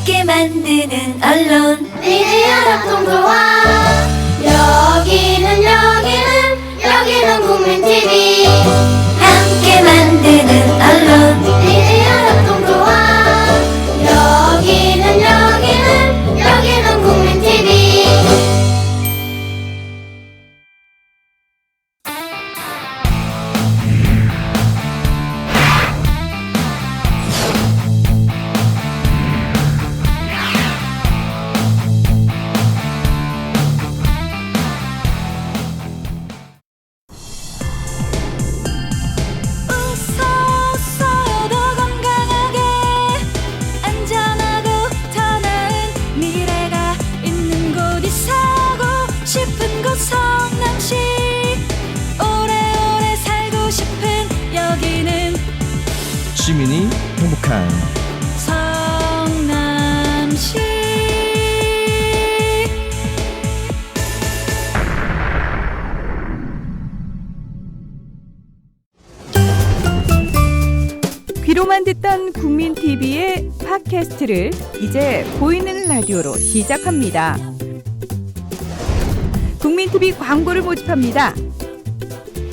함께 만드는 언론 미디어 협동조합. 여기는 국민TV. 함께 만드는 언론 미디어 협동조합. 여기는 국민TV. 웃어 더 건강하게 안전하고 더 나은 미래가 있는 곳 있어고 싶은 곳 성남시 오래오래 살고 싶은 여기는 시민이 행복한 성남시. 귀로만 듣던 국민TV의 팟캐스트를 이제 보이는 라디오로 시작합니다. 국민TV 광고를 모집합니다.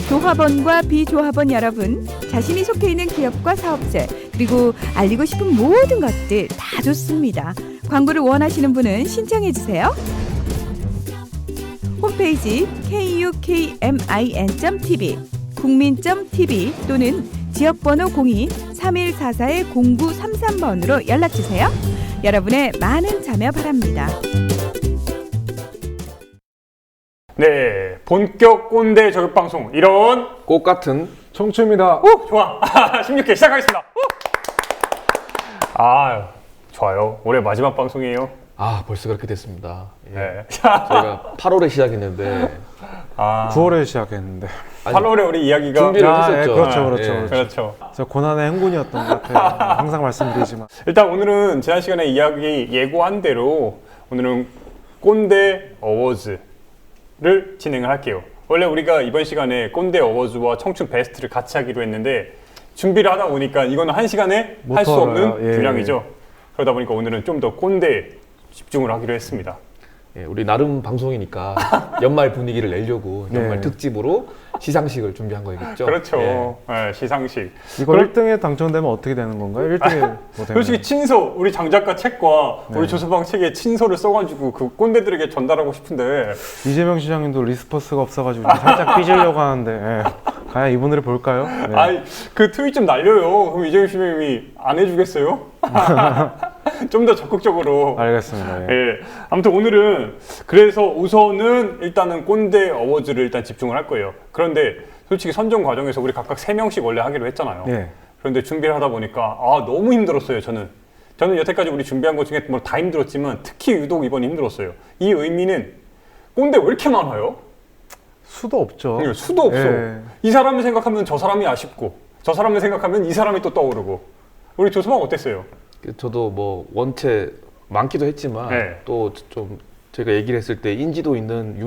조합원과 비조합원 여러분, 자신이 속해 있는 기업과 사업체, 그리고 알리고 싶은 모든 것들 다 좋습니다. 광고를 원하시는 분은 신청해주세요. 홈페이지 kukmin.tv, 국민.tv 또는 지역번호 02-3144-0933번으로 연락주세요. 여러분의 많은 참여 바랍니다. 네, 본격 꼰대 저격방송 이런 꽃 같은 청춘입니다. 좋아 16회 시작하겠습니다. 좋아요. 올해 마지막 방송이에요. 벌써 그렇게 됐습니다. 예. 네. 저희가 8월에 시작했는데 9월에 시작했는데. 8월에 우리 이야기가 준비를 했었죠. 그렇죠. 저 고난의 행군이었던 것 같아요. 항상 말씀드리지만. 일단 오늘은 지난 시간에 이야기 예고한 대로 오늘은 꼰대 어워즈를 진행을 할게요. 원래 우리가 이번 시간에 꼰대 어워즈와 청춘 베스트를 같이 하기로 했는데 준비를 하다 보니까 이거는 한 시간에 할 수 없는 분량이죠. 그러다 보니까 오늘은 좀 더 꼰대 집중을 하기로 했습니다. 예, 우리 나름 방송이니까 연말 분위기를 내려고 연말 특집으로 시상식을 준비한 거겠죠. 그렇죠. 예. 네, 시상식. 이거 1등에 당첨되면 어떻게 되는 건가요? 1등에 뭐 되면? 솔직히 친서, 우리 장작가 책과 우리 조서방 책에 친서를 써가지고 그 꼰대들에게 전달하고 싶은데 이재명 시장님도 리스퍼스가 없어가지고 살짝 삐지려고 하는데 과연 이분들을 볼까요? 네. 아니 그 트윗 좀 날려요. 그럼 이재명 시장님이 안 해주겠어요? 좀 더 적극적으로. 알겠습니다. 예. 예. 아무튼 오늘은 그래서 우선은 일단은 꼰대 어워즈를 일단 집중을 할 거예요. 그런데 솔직히 선정 과정에서 우리 각각 3명씩 원래 하기로 했잖아요. 예. 그런데 준비를 하다 보니까 너무 힘들었어요. 저는 여태까지 우리 준비한 것 중에 뭐 다 힘들었지만 특히 유독 이번 힘들었어요. 이 의미는 꼰대 왜 이렇게 많아요? 수도 없죠. 수도 없어. 예. 이 사람을 생각하면 저 사람이 아쉽고 저 사람을 생각하면 이 사람이 또 떠오르고. 우리 조소방 어땠어요? 저도 뭐 원체 많기도 했지만 네. 또 좀 제가 얘기를 했을 때 인지도 있는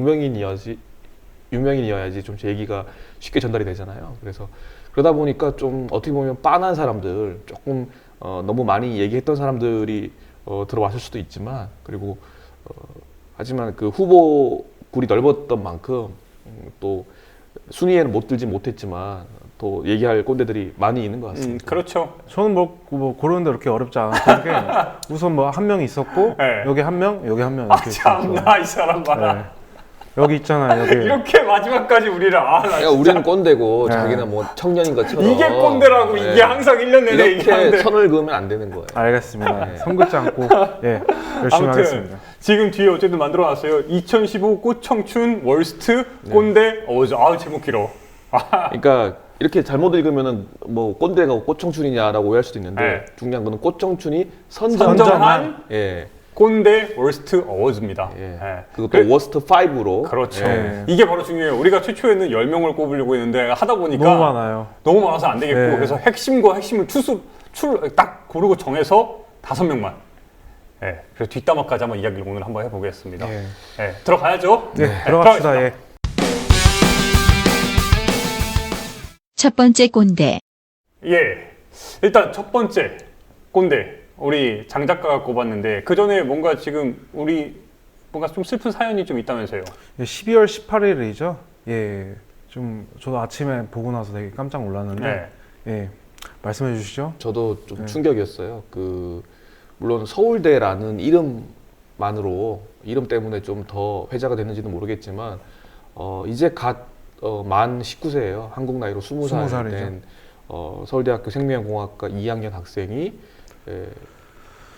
유명인이어야지 좀 제 얘기가 쉽게 전달이 되잖아요. 그래서 그러다 보니까 좀 어떻게 보면 빤한 사람들, 조금 너무 많이 얘기했던 사람들이 들어왔을 수도 있지만, 그리고 하지만 그 후보굴이 넓었던 만큼 또 순위에는 못 들지 못했지만 또 얘기할 꼰대들이 많이 있는 것 같습니다. 그렇죠. 저는 뭐 고르는데 그렇게 어렵지 않았던 게 우선 뭐 한 명 있었고 네. 여기 한 명, 여기 한 명 이렇게 참나 이 사람 봐라. 네. 여기 있잖아요. 여기. 이렇게 마지막까지 우리를 나 그러니까 진짜. 우리는 꼰대고 네. 자기는 뭐 청년인 것처럼 이게 꼰대라고 네. 이게 항상 1년 내내 이렇게 얘기하는데. 선을 그으면 안 되는 거예요. 알겠습니다. 네. 선 긋지 않고 열심히 하겠습니다. 지금 뒤에 어쨌든 만들어놨어요. 2015 꽃청춘 월스트 꼰대 어워즈. 제목 길어. 그러니까 이렇게 잘못 읽으면은 뭐 꼰대가 꽃청춘이냐라고 오해할 수도 있는데 네. 중요한 거는 꽃청춘이 선정한 예. 꼰대 월스트 어워즈입니다. 예. 예. 그것도 워스트 5로. 그렇죠. 예. 이게 바로 중요해요. 우리가 최초에는 10명을 꼽으려고 했는데 하다 보니까 너무 많아요. 너무 많아서 안 되겠고 예. 그래서 핵심과 핵심을 딱 고르고 정해서 5명만. 예. 그래서 뒷담화까지 한번 이야기를 오늘 한번 해보겠습니다. 예. 예. 들어가야죠. 네, 들어갑시다. 예. 첫 번째 꼰대. 예. 일단 첫 번째 꼰대. 우리 장 작가가 꼽았는데 그 전에 뭔가 지금 우리 뭔가 좀 슬픈 사연이 좀 있다면서요? 12월 18일이죠. 예, 좀 저도 아침에 보고 나서 되게 깜짝 놀랐는데, 네. 예, 말씀해 주시죠. 저도 좀 네. 충격이었어요. 물론 서울대라는 이름만으로 이름 때문에 좀 더 회자가 됐는지는 모르겠지만 이제 만 19세예요. 한국 나이로 20살 20살이죠. 된 서울대학교 생명공학과 2학년 학생이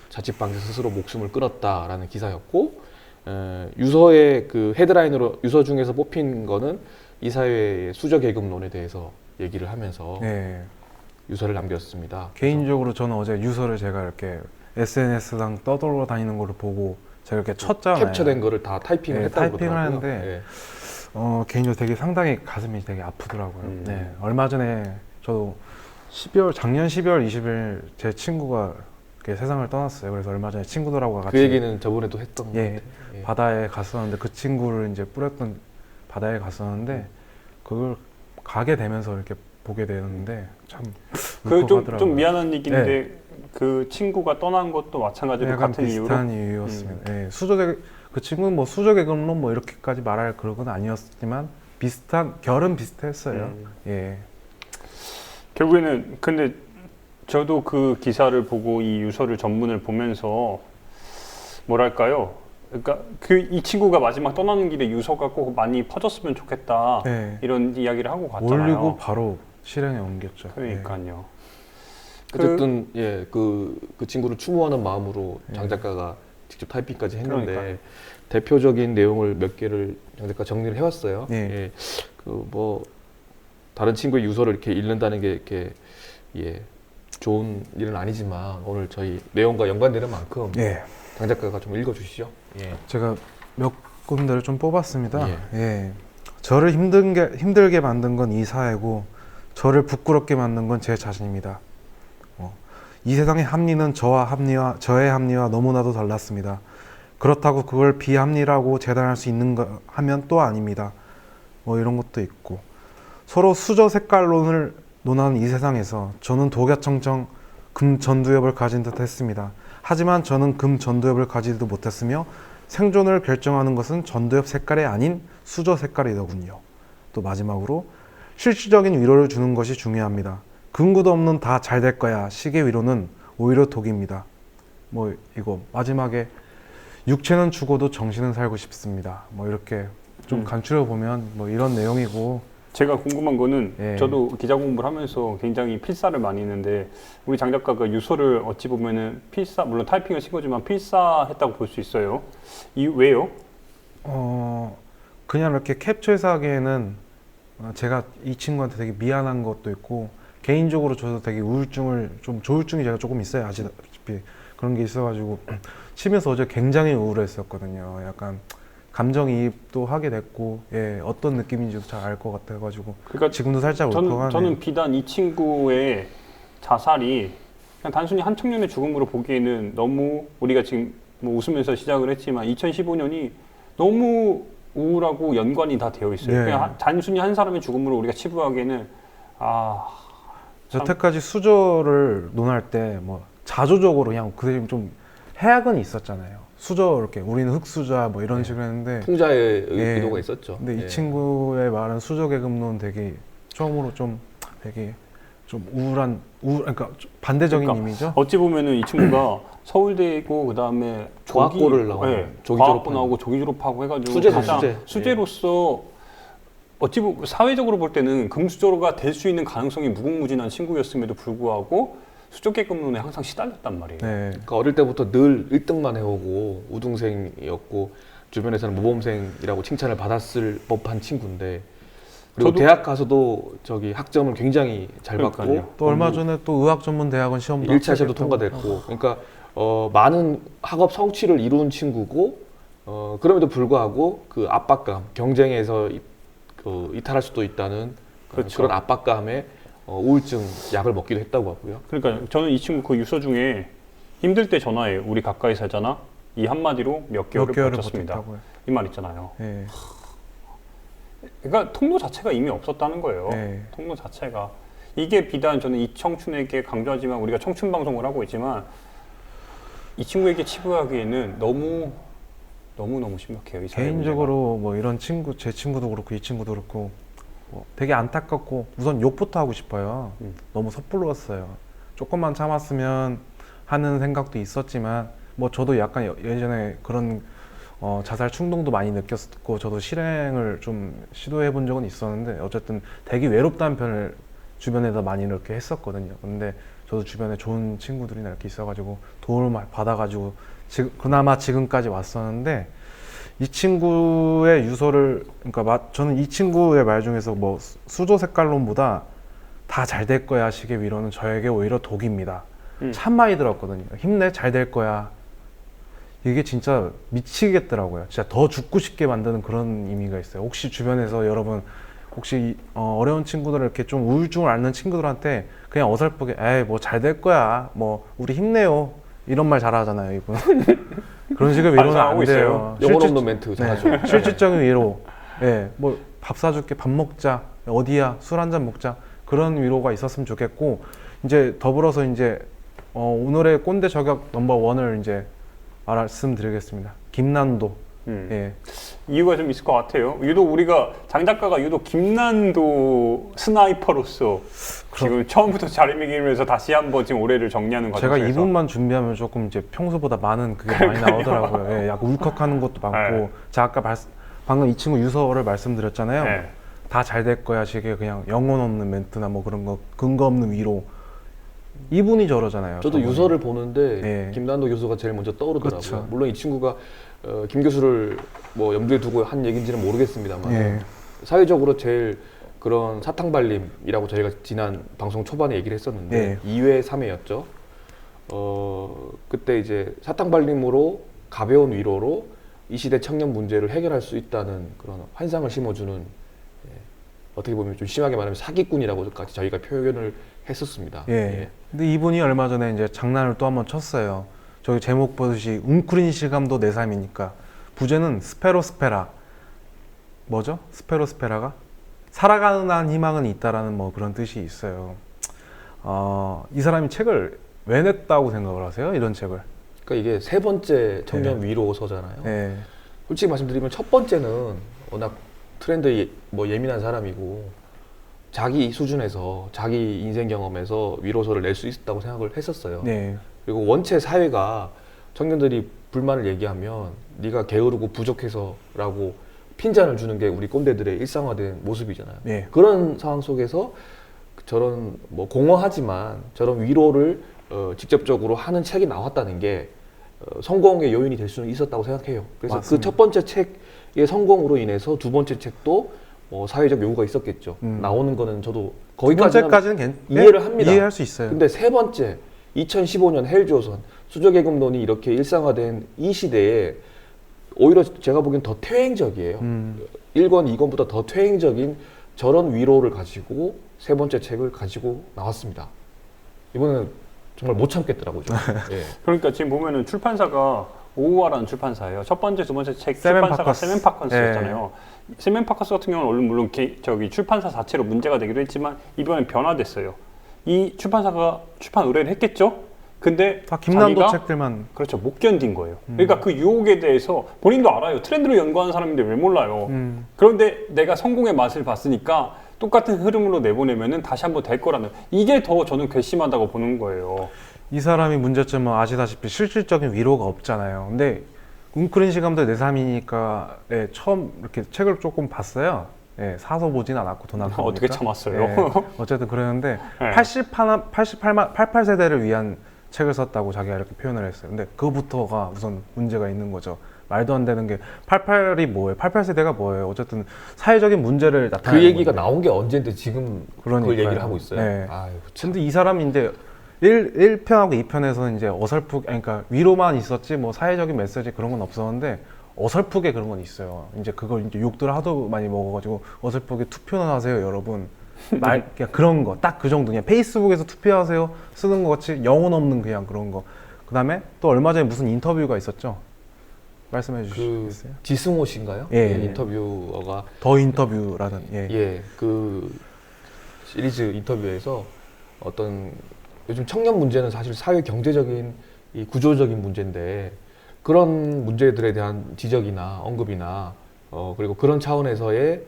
자취방에서 스스로 목숨을 끊었다라는 기사였고 유서의 그 헤드라인으로 유서 중에서 뽑힌 거는 이 사회의 수저계급론에 대해서 얘기를 하면서 예, 유서를 남겼습니다. 개인적으로 저는 어제 유서를 제가 이렇게 SNS상 떠돌아 다니는 거를 보고 제가 이렇게 쳤잖아요. 캡처된 거를 다 타이핑을 네, 했다고 타이핑을 그러더라고요. 하는데 예. 개인적으로 되게 상당히 가슴이 되게 아프더라고요. 네, 얼마 전에 저도 작년 12월 20일 제 친구가 이렇게 세상을 떠났어요. 그래서 얼마 전에 친구들하고 같이 그 얘기는 저번에도 했던 것 예, 같아요. 예. 바다에 갔었는데 그 친구를 이제 뿌렸던 바다에 갔었는데 그걸 가게 되면서 이렇게 보게 되는데 참 그 좀 울컥하더라고요. 미안한 얘기인데 그 친구가 떠난 것도 마찬가지로 약간 같은 이유로 비슷한 이유였습니다. 예, 그 친구는 뭐 수저계급론 뭐 이렇게까지 말할 그런 건 아니었지만 비슷한 결은 비슷했어요. 예. 결국에는 근데 저도 그 기사를 보고 이 유서를 전문을 보면서 뭐랄까요? 그러니까 이 친구가 마지막 떠나는 길에 유서가 꼭 많이 퍼졌으면 좋겠다 네. 이런 이야기를 하고 갔잖아요. 올리고 바로 실행에 옮겼죠. 그러니까요. 어쨌든 그 친구를 추모하는 마음으로 예. 장 작가가 직접 타이핑까지 했는데 그러니까요. 대표적인 내용을 몇 개를 장 작가 정리를 해왔어요. 예. 예. 다른 친구의 유서를 이렇게 읽는다는 게 이렇게 좋은 일은 아니지만 오늘 저희 내용과 연관되는 만큼 예. 장 작가가 좀 읽어주시죠. 예. 제가 몇 군데를 좀 뽑았습니다. 예. 예. 저를 힘들게 만든 건 이 사회고 저를 부끄럽게 만든 건 제 자신입니다. 이 세상의 합리는 저의 합리와 너무나도 달랐습니다. 그렇다고 그걸 비합리라고 재단할 수 있는 거 하면 또 아닙니다. 뭐 이런 것도 있고 서로 수저 색깔론을 논하는 이 세상에서 저는 독야청청 금 전두엽을 가진 듯 했습니다. 하지만 저는 금 전두엽을 가지지도 못했으며 생존을 결정하는 것은 전두엽 색깔이 아닌 수저 색깔이더군요. 또 마지막으로 실질적인 위로를 주는 것이 중요합니다. 근거도 없는 다 잘 될 거야 식의 위로는 오히려 독입니다. 뭐 이거 마지막에 육체는 죽어도 정신은 살고 싶습니다. 뭐 이렇게 좀 간추려 보면 뭐 이런 내용이고 제가 궁금한 거는 예. 저도 기자 공부를 하면서 굉장히 필사를 많이 했는데 우리 장 작가가 유서를 어찌 보면은 물론 타이핑을 친 거지만 필사했다고 볼 수 있어요. 왜요? 그냥 이렇게 캡처해서 하기에는 제가 이 친구한테 되게 미안한 것도 있고 개인적으로 저도 되게 조울증이 제가 조금 있어요. 아시다시피 그런 게 있어가지고 치면서 어제 굉장히 우울했었거든요. 약간 감정이입도 하게 됐고 어떤 느낌인지도 잘 알 것 같아가지고 그러니까 지금도 살짝 울컥하네요. 저는 비단 이 친구의 자살이 그냥 단순히 한 청년의 죽음으로 보기에는 너무 우리가 지금 뭐 웃으면서 시작을 했지만 2015년이 너무 우울하고 연관이 다 되어 있어요. 예. 그냥 단순히 한 사람의 죽음으로 우리가 치부하기에는 여태까지 수저를 논할 때 뭐 자조적으로 그냥 그게 좀 해악은 있었잖아요. 수저 이렇게 우리는 흑수저 뭐 이런 식으로 했는데 풍자의 예. 의도가 있었죠. 근데 예. 이 친구의 말은 수저계급론 되게 처음으로 되게 우울한 그러니까 좀 반대적인 그러니까 의미죠. 어찌 보면은 이 친구가 서울대고 그 다음에 과학고를 나오고 조기 과학고 졸업하고. 나오고 조기 졸업하고 해가지고 수재죠, 가장 수재. 수재로서 어찌 보면 사회적으로 볼 때는 금수저가 될 수 있는 가능성이 무궁무진한 친구였음에도 불구하고 수저계급론에 항상 시달렸단 말이에요. 네. 그러니까 어릴 때부터 늘 1등만 해오고 우등생이었고 주변에서는 모범생이라고 칭찬을 받았을 법한 친구인데 그리고 저도- 대학 가서도 학점을 굉장히 잘 그러니까요. 받고 또 얼마 전에 또 의학전문대학원 시험도 1차 시험도 합격했다고. 통과됐고 그러니까 많은 학업 성취를 이룬 친구고 그럼에도 불구하고 그 압박감 경쟁에서 이탈할 수도 있다는 그렇죠. 그런 압박감에 우울증 약을 먹기도 했다고 하고요. 그러니까 저는 이 친구 그 유서 중에 힘들 때 전화해 우리 가까이 살잖아 이 한마디로 몇 개월을 버텼습니다. 버텼다고요. 이 말 있잖아요. 예. 그러니까 통로 자체가 이미 없었다는 거예요. 네. 통로 자체가 이게 비단 저는 이 청춘에게 강조하지만 우리가 청춘 방송을 하고 있지만 이 친구에게 치부하기에는 너무 심각해요. 이 사회 개인적으로 뭐 이런 친구, 제 친구도 그렇고 이 친구도 그렇고 뭐 되게 안타깝고 우선 욕부터 하고 싶어요. 너무 섣불렀어요. 조금만 참았으면 하는 생각도 있었지만 뭐 저도 약간 예전에 그런 자살 충동도 많이 느꼈었고 저도 실행을 좀 시도해 본 적은 있었는데 어쨌든 되게 외롭다는 편을 주변에다 많이 이렇게 했었거든요. 근데 저도 주변에 좋은 친구들이나 이렇게 있어가지고 도움을 받아가지고 그나마 지금까지 왔었는데 이 친구의 유서를 그러니까 저는 이 친구의 말 중에서 뭐 수조 색깔론보다 다 잘 될 거야 식의 위로는 저에게 오히려 독입니다. 참 많이 들었거든요. 힘내, 잘 될 거야. 이게 진짜 미치겠더라고요. 진짜 더 죽고 싶게 만드는 그런 의미가 있어요. 혹시 주변에서 여러분 혹시 어려운 친구들 이렇게 좀 우울증을 앓는 친구들한테 그냥 어설프게 에이 뭐 잘 될 거야 뭐 우리 힘내요 이런 말 잘하잖아요 이분. 그런 식의 위로는 안 돼요. 영혼 없는 멘트 잘하죠. 네, 실질적인 위로. 예, 뭐 밥 사줄게, 밥 먹자, 어디야, 술 한잔 먹자 그런 위로가 있었으면 좋겠고 이제 더불어서 이제 오늘의 꼰대 저격 넘버 1을 이제 말씀드리겠습니다. 김난도. 예. 이유가 좀 있을 것 같아요. 유독 우리가 장 작가가 유독 김난도 스나이퍼로서 지금 처음부터 자리매김해서 다시 한번 지금 올해를 정리하는 과정에서 제가 이분만 준비하면 조금 이제 평소보다 많은 그게 많이 나오더라고요. 예, 약간 울컥하는 것도 많고 네. 제가 아까 방금 이 친구 유서를 말씀드렸잖아요. 네. 다 잘 될 거야 식의 그냥 영혼 없는 멘트나 뭐 그런 거 근거 없는 위로 이분이 저러잖아요. 저도 저번에. 유서를 보는데 네. 김난도 교수가 제일 먼저 떠오르더라고요. 그렇죠. 물론 이 친구가 김 교수를 뭐 염두에 두고 한 얘기인지는 모르겠습니다만 예. 사회적으로 제일 그런 사탕발림이라고 저희가 지난 방송 초반에 얘기를 했었는데 예. 2회, 3회였죠. 그때 이제 사탕발림으로 가벼운 위로로 이 시대 청년 문제를 해결할 수 있다는 그런 환상을 심어주는 어떻게 보면 좀 심하게 말하면 사기꾼이라고까지 저희가 표현을 했었습니다. 예. 근데 이분이 얼마 전에 이제 장난을 또 한번 쳤어요. 저기 제목 보듯이 웅크린 실감도 내 삶이니까 부제는 스페로스페라 뭐죠? 스페로스페라가 살아가는 한 희망은 있다라는 뭐 그런 뜻이 있어요. 이 사람이 책을 왜 냈다고 생각을 하세요? 이런 책을? 그러니까 이게 세 번째 청년 위로서잖아요. 예. 솔직히 말씀드리면 첫 번째는 워낙 트렌드에 뭐 예민한 사람이고 자기 수준에서 자기 인생 경험에서 위로서를 낼 수 있다고 생각을 했었어요. 네. 그리고 원체 사회가 청년들이 불만을 얘기하면 네가 게으르고 부족해서라고 핀잔을 주는 게 우리 꼰대들의 일상화된 모습이잖아요. 네. 그런 상황 속에서 저런 뭐 공허하지만 저런 위로를 직접적으로 하는 책이 나왔다는 게 성공의 요인이 될 수는 있었다고 생각해요. 그래서 그 첫 번째 책의 성공으로 인해서 두 번째 책도 사회적 요구가 있었겠죠. 나오는 거는 저도 두 거기까지는 번째까지는 이해를 합니다. 이해할 수 있어요. 근데 세 번째 2015년 헬조선 수저계급론이 이렇게 일상화된 이 시대에 오히려 제가 보기엔 더 퇴행적이에요. 1권, 2권보다 더 퇴행적인 저런 위로를 가지고 세 번째 책을 가지고 나왔습니다. 이번에는 정말 못 참겠더라고요. 예. 그러니까 지금 보면은 출판사가 오우아라는 출판사예요. 첫 번째, 두 번째 책 세멘 출판사가 파커스. 세멘파커스였잖아요. 세멘파커스 같은 경우는 물론 저기 출판사 자체로 문제가 되기도 했지만 이번엔 변화됐어요. 이 출판사가 출판 의뢰를 했겠죠? 근데 다 김난도 자기가 책들만 그렇죠. 못 견딘 거예요. 그러니까 그 유혹에 대해서 본인도 알아요. 트렌드를 연구하는 사람인데 왜 몰라요. 그런데 내가 성공의 맛을 봤으니까 똑같은 흐름으로 내보내면은 다시 한번 될 거라는 이게 더 저는 괘씸하다고 보는 거예요. 이 사람이 문제점은 아시다시피 실질적인 위로가 없잖아요. 근데 웅크린 시감도 내 삶이니까 처음 이렇게 책을 조금 봤어요. 사서 보진 않았고 돈 아까우니까. 어떻게 참았어요? 어쨌든 그랬는데 네. 88세대를 위한 책을 썼다고 자기가 이렇게 표현을 했어요. 근데 그거부터가 우선 문제가 있는 거죠. 말도 안 되는 게 88이 뭐예요? 88세대가 뭐예요? 어쨌든 사회적인 문제를 나타내는 그 얘기가 건데. 나온 게 언젠데 지금 그걸 그러니까요. 얘기를 하고 있어요. 네. 아유, 참. 근데 이 사람이 이제 1편하고 2편에서는 이제 그러니까 위로만 있었지 뭐 사회적인 메시지 그런 건 없었는데 어설프게 그런 건 있어요. 이제 그걸 이제 욕들 하도 많이 먹어가지고 어설프게 투표나 하세요, 여러분. 그냥 그런 거, 딱 그 정도. 그냥 페이스북에서 투표하세요 쓰는 것 같이 영혼 없는 그냥 그런 거. 그 다음에 또 얼마 전에 무슨 인터뷰가 있었죠? 말씀해 주시겠어요? 지승호 씨인가요? 예. 인터뷰어가 더 인터뷰라는. 그 시리즈 인터뷰에서 어떤 요즘 청년 문제는 사실 사회 경제적인 이 구조적인 문제인데 그런 문제들에 대한 지적이나 언급이나 그리고 그런 차원에서의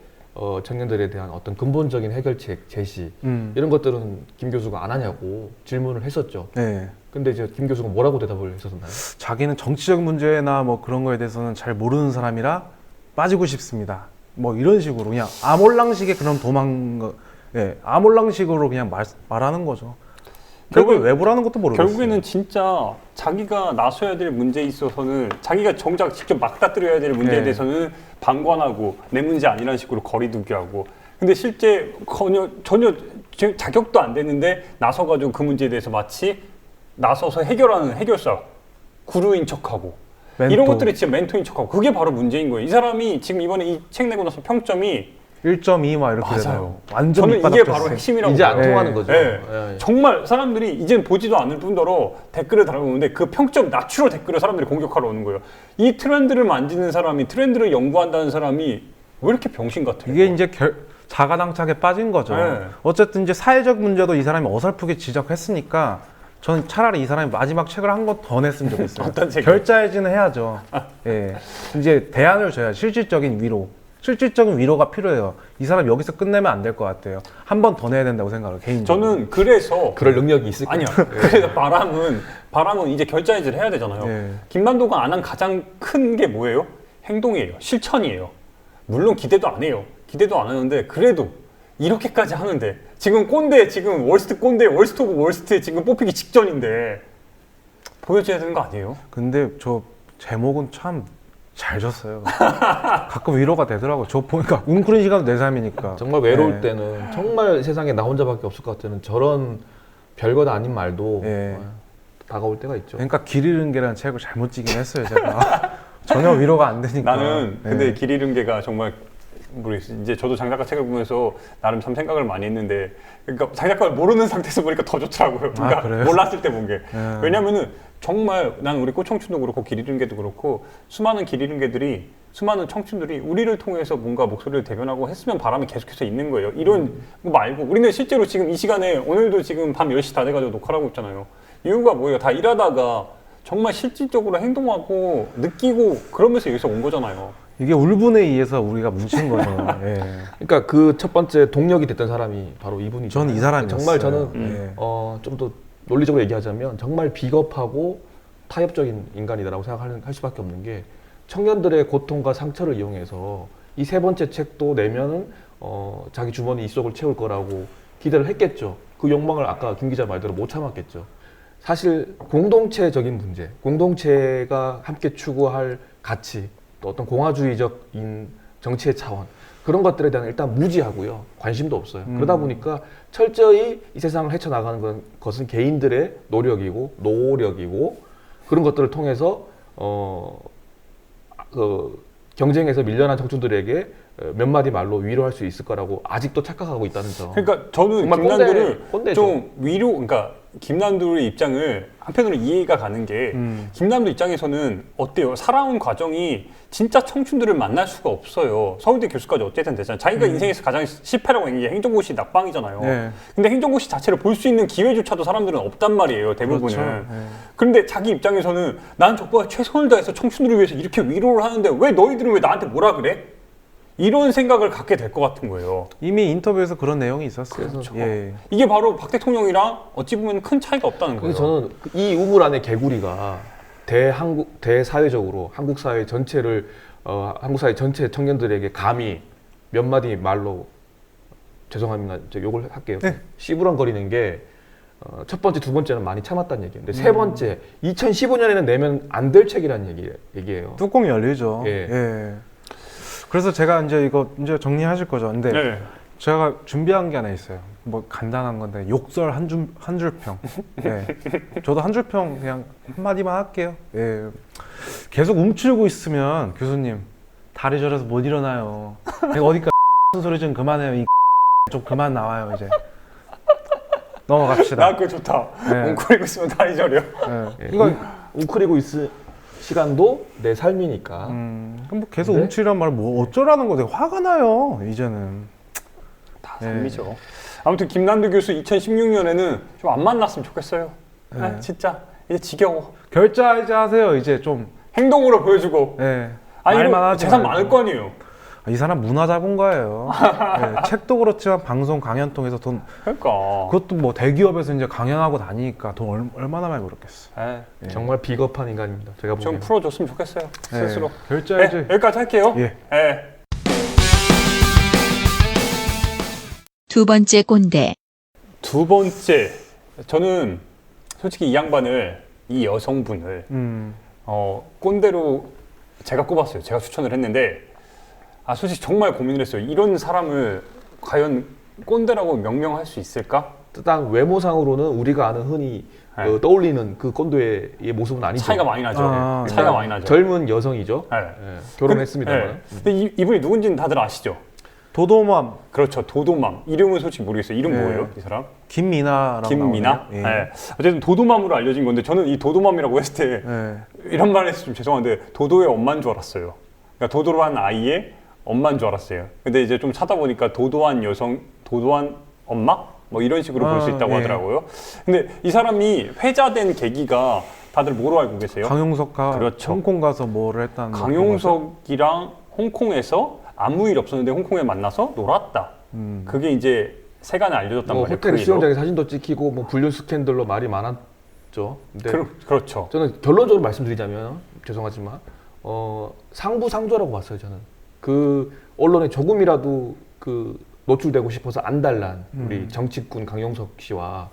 청년들에 대한 어떤 근본적인 해결책 제시 이런 것들은 김 교수가 안 하냐고 질문을 했었죠. 네. 근데 이제 김 교수가 뭐라고 대답을 했었나요? 자기는 정치적 문제나 뭐 그런 거에 대해서는 잘 모르는 사람이라 빠지고 싶습니다. 뭐 이런 식으로 그냥 아몰랑식의 그런 아몰랑식으로 그냥 말하는 거죠. 결국에 외부라는 것도 모르겠어요. 결국에는 진짜 자기가 나서야 될 문제에 있어서는 자기가 정작 직접 막다뜨려야 될 문제에 네. 대해서는 방관하고 내 문제 아니라는 식으로 거리두기 하고 근데 실제 전혀 자격도 안 되는데 나서가지고 그 문제에 대해서 마치 나서서 해결하는 해결사 구루인 척하고 멘토. 이런 것들이 진짜 멘토인 척하고 그게 바로 문제인 거예요. 이 사람이 지금 이번에 이 책 내고 나서 평점이 1.2 막 이렇게 맞아요. 되나요? 완전 저는 이게 밑바닥 바로 쳤어요. 핵심이라고 이제 안 봐요. 통하는 네. 거죠. 네. 예. 정말 사람들이 이젠 보지도 않을 뿐더러 댓글을 달아오는데 그 평점 낮추러 댓글을 사람들이 공격하러 오는 거예요. 이 트렌드를 만지는 사람이 트렌드를 연구한다는 사람이 왜 이렇게 병신 같아요? 이게 이제 자가당착에 빠진 거죠. 네. 어쨌든 이제 사회적 문제도 이 사람이 어설프게 지적했으니까 저는 차라리 이 사람이 마지막 책을 한 권 더 냈으면 좋겠어요. 어떤 책이요? 결자해지는 해야죠. 예. 이제 대안을 줘야 실질적인 위로. 실질적인 위로가 필요해요. 이 사람 여기서 끝내면 안 될 것 같아요. 한 번 더 내야 된다고 생각해요. 개인적으로. 저는 그래서 그럴 능력이 있을까요? 아니요. 그래서 바람은 이제 결자해지를 해야 되잖아요. 네. 김만도가 안 한 가장 큰 게 뭐예요? 행동이에요. 실천이에요. 물론 기대도 안 해요. 기대도 안 하는데 그래도 이렇게까지 하는데 지금 꼰대 지금 월스트 꼰대 월스트 오브 월스트에 지금 뽑히기 직전인데 보여줘야 되는 거 아니에요? 근데 저 제목은 참 잘 줬어요. 가끔 위로가 되더라고요. 저 보니까 웅크린 시간도 내 삶이니까. 정말 외로울 네. 때는 정말 세상에 나 혼자밖에 없을 것 같은 저런 별것 아닌 말도 네. 다가올 때가 있죠. 그러니까 길 잃은 개라는 책을 잘못 지긴 했어요. 제가. 전혀 위로가 안 되니까. 나는 네. 근데 길 잃은 게가 정말 모르겠어요. 이제 저도 장 작가 책을 보면서 나름 참 생각을 많이 했는데 그러니까 장 작가를 모르는 상태에서 보니까 더 좋더라고요. 그러니까 그래요? 몰랐을 때 본 게. 네. 왜냐면은 정말 난 우리 꼬청춘도 그렇고 길 잃은 개도 그렇고 수많은 길 잃은 개들이 수많은 청춘들이 우리를 통해서 뭔가 목소리를 대변하고 했으면 바람이 계속해서 있는 거예요. 이런 거 말고 우리는 실제로 지금 이 시간에 오늘도 지금 밤 10시 다 돼가지고 녹화를 하고 있잖아요. 이유가 뭐예요? 다 일하다가 정말 실질적으로 행동하고 느끼고 그러면서 여기서 온 거잖아요. 이게 울분에 의해서 우리가 뭉친 거죠. 예. 그러니까 그 첫 번째 동력이 됐던 사람이 바로 이분이죠. 저는 이 사람이었어요. 정말 저는 예. 좀 더 논리적으로 얘기하자면 정말 비겁하고 타협적인 인간이다라고 할 수밖에 없는 게 청년들의 고통과 상처를 이용해서 이 세 번째 책도 내면은 자기 주머니 이속을 채울 거라고 기대를 했겠죠. 그 욕망을 아까 김 기자 말대로 못 참았겠죠. 사실 공동체적인 문제, 공동체가 함께 추구할 가치, 또 어떤 공화주의적인 정치의 차원 그런 것들에 대한 일단 무지하고요. 관심도 없어요. 그러다 보니까 철저히 이 세상을 헤쳐나가는 것은 개인들의 노력이고 그런 것들을 통해서 경쟁에서 밀려난 청춘들에게 몇 마디 말로 위로할 수 있을 거라고 아직도 착각하고 있다는 점. 그러니까 저는 정말 김난도를 꼰대죠. 좀 위로, 그러니까 김난도의 입장을 한편으로 이해가 가는 게 김난도 입장에서는 어때요? 살아온 과정이 진짜 청춘들을 만날 수가 없어요. 서울대 교수까지 어쨌든 되잖아요. 자기가 인생에서 가장 실패라고 하는 게 행정고시 낙방이잖아요. 네. 근데 행정고시 자체를 볼 수 있는 기회조차도 사람들은 없단 말이에요. 대부분은. 그렇죠. 네. 그런데 자기 입장에서는 난 저보다 최선을 다해서 청춘들을 위해서 이렇게 위로를 하는데 왜 너희들은 왜 나한테 뭐라 그래? 이런 생각을 갖게 될 것 같은 거예요. 이미 인터뷰에서 그런 내용이 있었어요. 그래서 예. 이게 바로 박 대통령이랑 어찌 보면 큰 차이가 없다는 거예요. 그래서 저는 이 우물 안의 개구리가 대사회적으로 한국 사회 전체를 한국 사회 전체 청년들에게 감히 몇 마디 말로 죄송합니다. 저 욕을 할게요. 네. 씨부렁거리는 게 첫 번째, 두 번째는 많이 참았다는 얘기예요. 근데 세 번째, 2015년에는 내면 안 될 책이라는 얘기예요. 뚜껑이 열리죠. 예. 예. 그래서 제가 이제 이거 이제 정리하실 거죠. 근데 네. 제가 준비한 게 하나 있어요. 뭐 간단한 건데 욕설 한 줄평. 예. 저도 한 줄평 그냥 한 마디만 할게요. 예. 계속 움츠리고 있으면 교수님 다리 저려서 못 일어나요. 내가 어디까 소리 좀 그만해요. 이 좀 그만 나와요 이제. 넘어갑시다. 나 그거 좋다. 네. 웅크리고 있으면 다리 저려. 예. 예. 이거 웅크리고 있을 시간도 내 삶이니까. 그럼 뭐 계속 네? 움츠리란 말을 뭐 어쩌라는 거예요. 화가 나요 이제는. 다 네. 삶이죠. 아무튼 김난도 교수 2016년에는 좀 안 만났으면 좋겠어요. 네. 아, 진짜 이제 지겨워. 결자 이제 하세요. 이제 좀. 행동으로 보여주고. 예. 아니 말만 이런 하지 재산 말고. 많을 거 아니에요. 이 사람 문화 잡은 거예요. 예, 책도 그렇지만 방송 강연 통해서 돈 그러니까. 그것도 뭐 대기업에서 이제 강연하고 다니니까 돈 얼마나 많이 벌었겠어. 에, 예. 정말 비겁한 인간입니다. 제가 좀 보기에는. 풀어줬으면 좋겠어요. 예, 스스로. 결자 네, 이제. 여기까지 할게요. 예. 예. 두 번째 꼰대. 두 번째, 저는 솔직히 이 양반을, 이 여성분을 꼰대로 제가 꼽았어요. 제가 추천을 했는데 솔직히 정말 고민을 했어요. 이런 사람을 과연 꼰대라고 명명할 수 있을까? 딱 외모상으로는 우리가 아는 흔히 네. 떠올리는 그 꼰대의 모습은 아니죠. 차이가 많이 나죠. 아, 차이가 많이 나죠. 젊은 여성이죠. 네. 예, 결혼했습니다만. 네. 근데 이분이 누군지는 다들 아시죠? 도도맘 그렇죠. 도도맘. 이름은 솔직히 모르겠어요. 이름 네. 뭐예요? 이 사람? 김미나라고 김미나? 나오네요. 예. 네. 어쨌든 도도맘으로 알려진 건데 저는 이 도도맘이라고 했을 때 예. 이런 말 해서 좀 죄송한데 도도의 엄마인 줄 알았어요. 그러니까 도도한 아이의 엄마인 줄 알았어요. 근데 이제 좀 찾아보니까 도도한 여성, 도도한 엄마? 뭐 이런 식으로 볼 수 있다고 예. 하더라고요. 근데 이 사람이 회자된 계기가 다들 뭐로 알고 계세요? 강용석과 그렇죠. 홍콩 가서 뭐를 했다는 강용석이랑 홍콩에서 아무 일 없었는데 홍콩에 만나서 놀았다. 그게 이제 세간에 알려졌단 뭐 말이에요. 호텔 그 일로. 수영장에 사진도 찍히고 뭐 불륜 스캔들로 말이 많았죠. 근데 그렇죠. 저는 결론적으로 말씀드리자면 죄송하지만 상부상조라고 봤어요. 저는 그 언론에 조금이라도 그 노출되고 싶어서 안달난 우리 정치꾼 강용석 씨와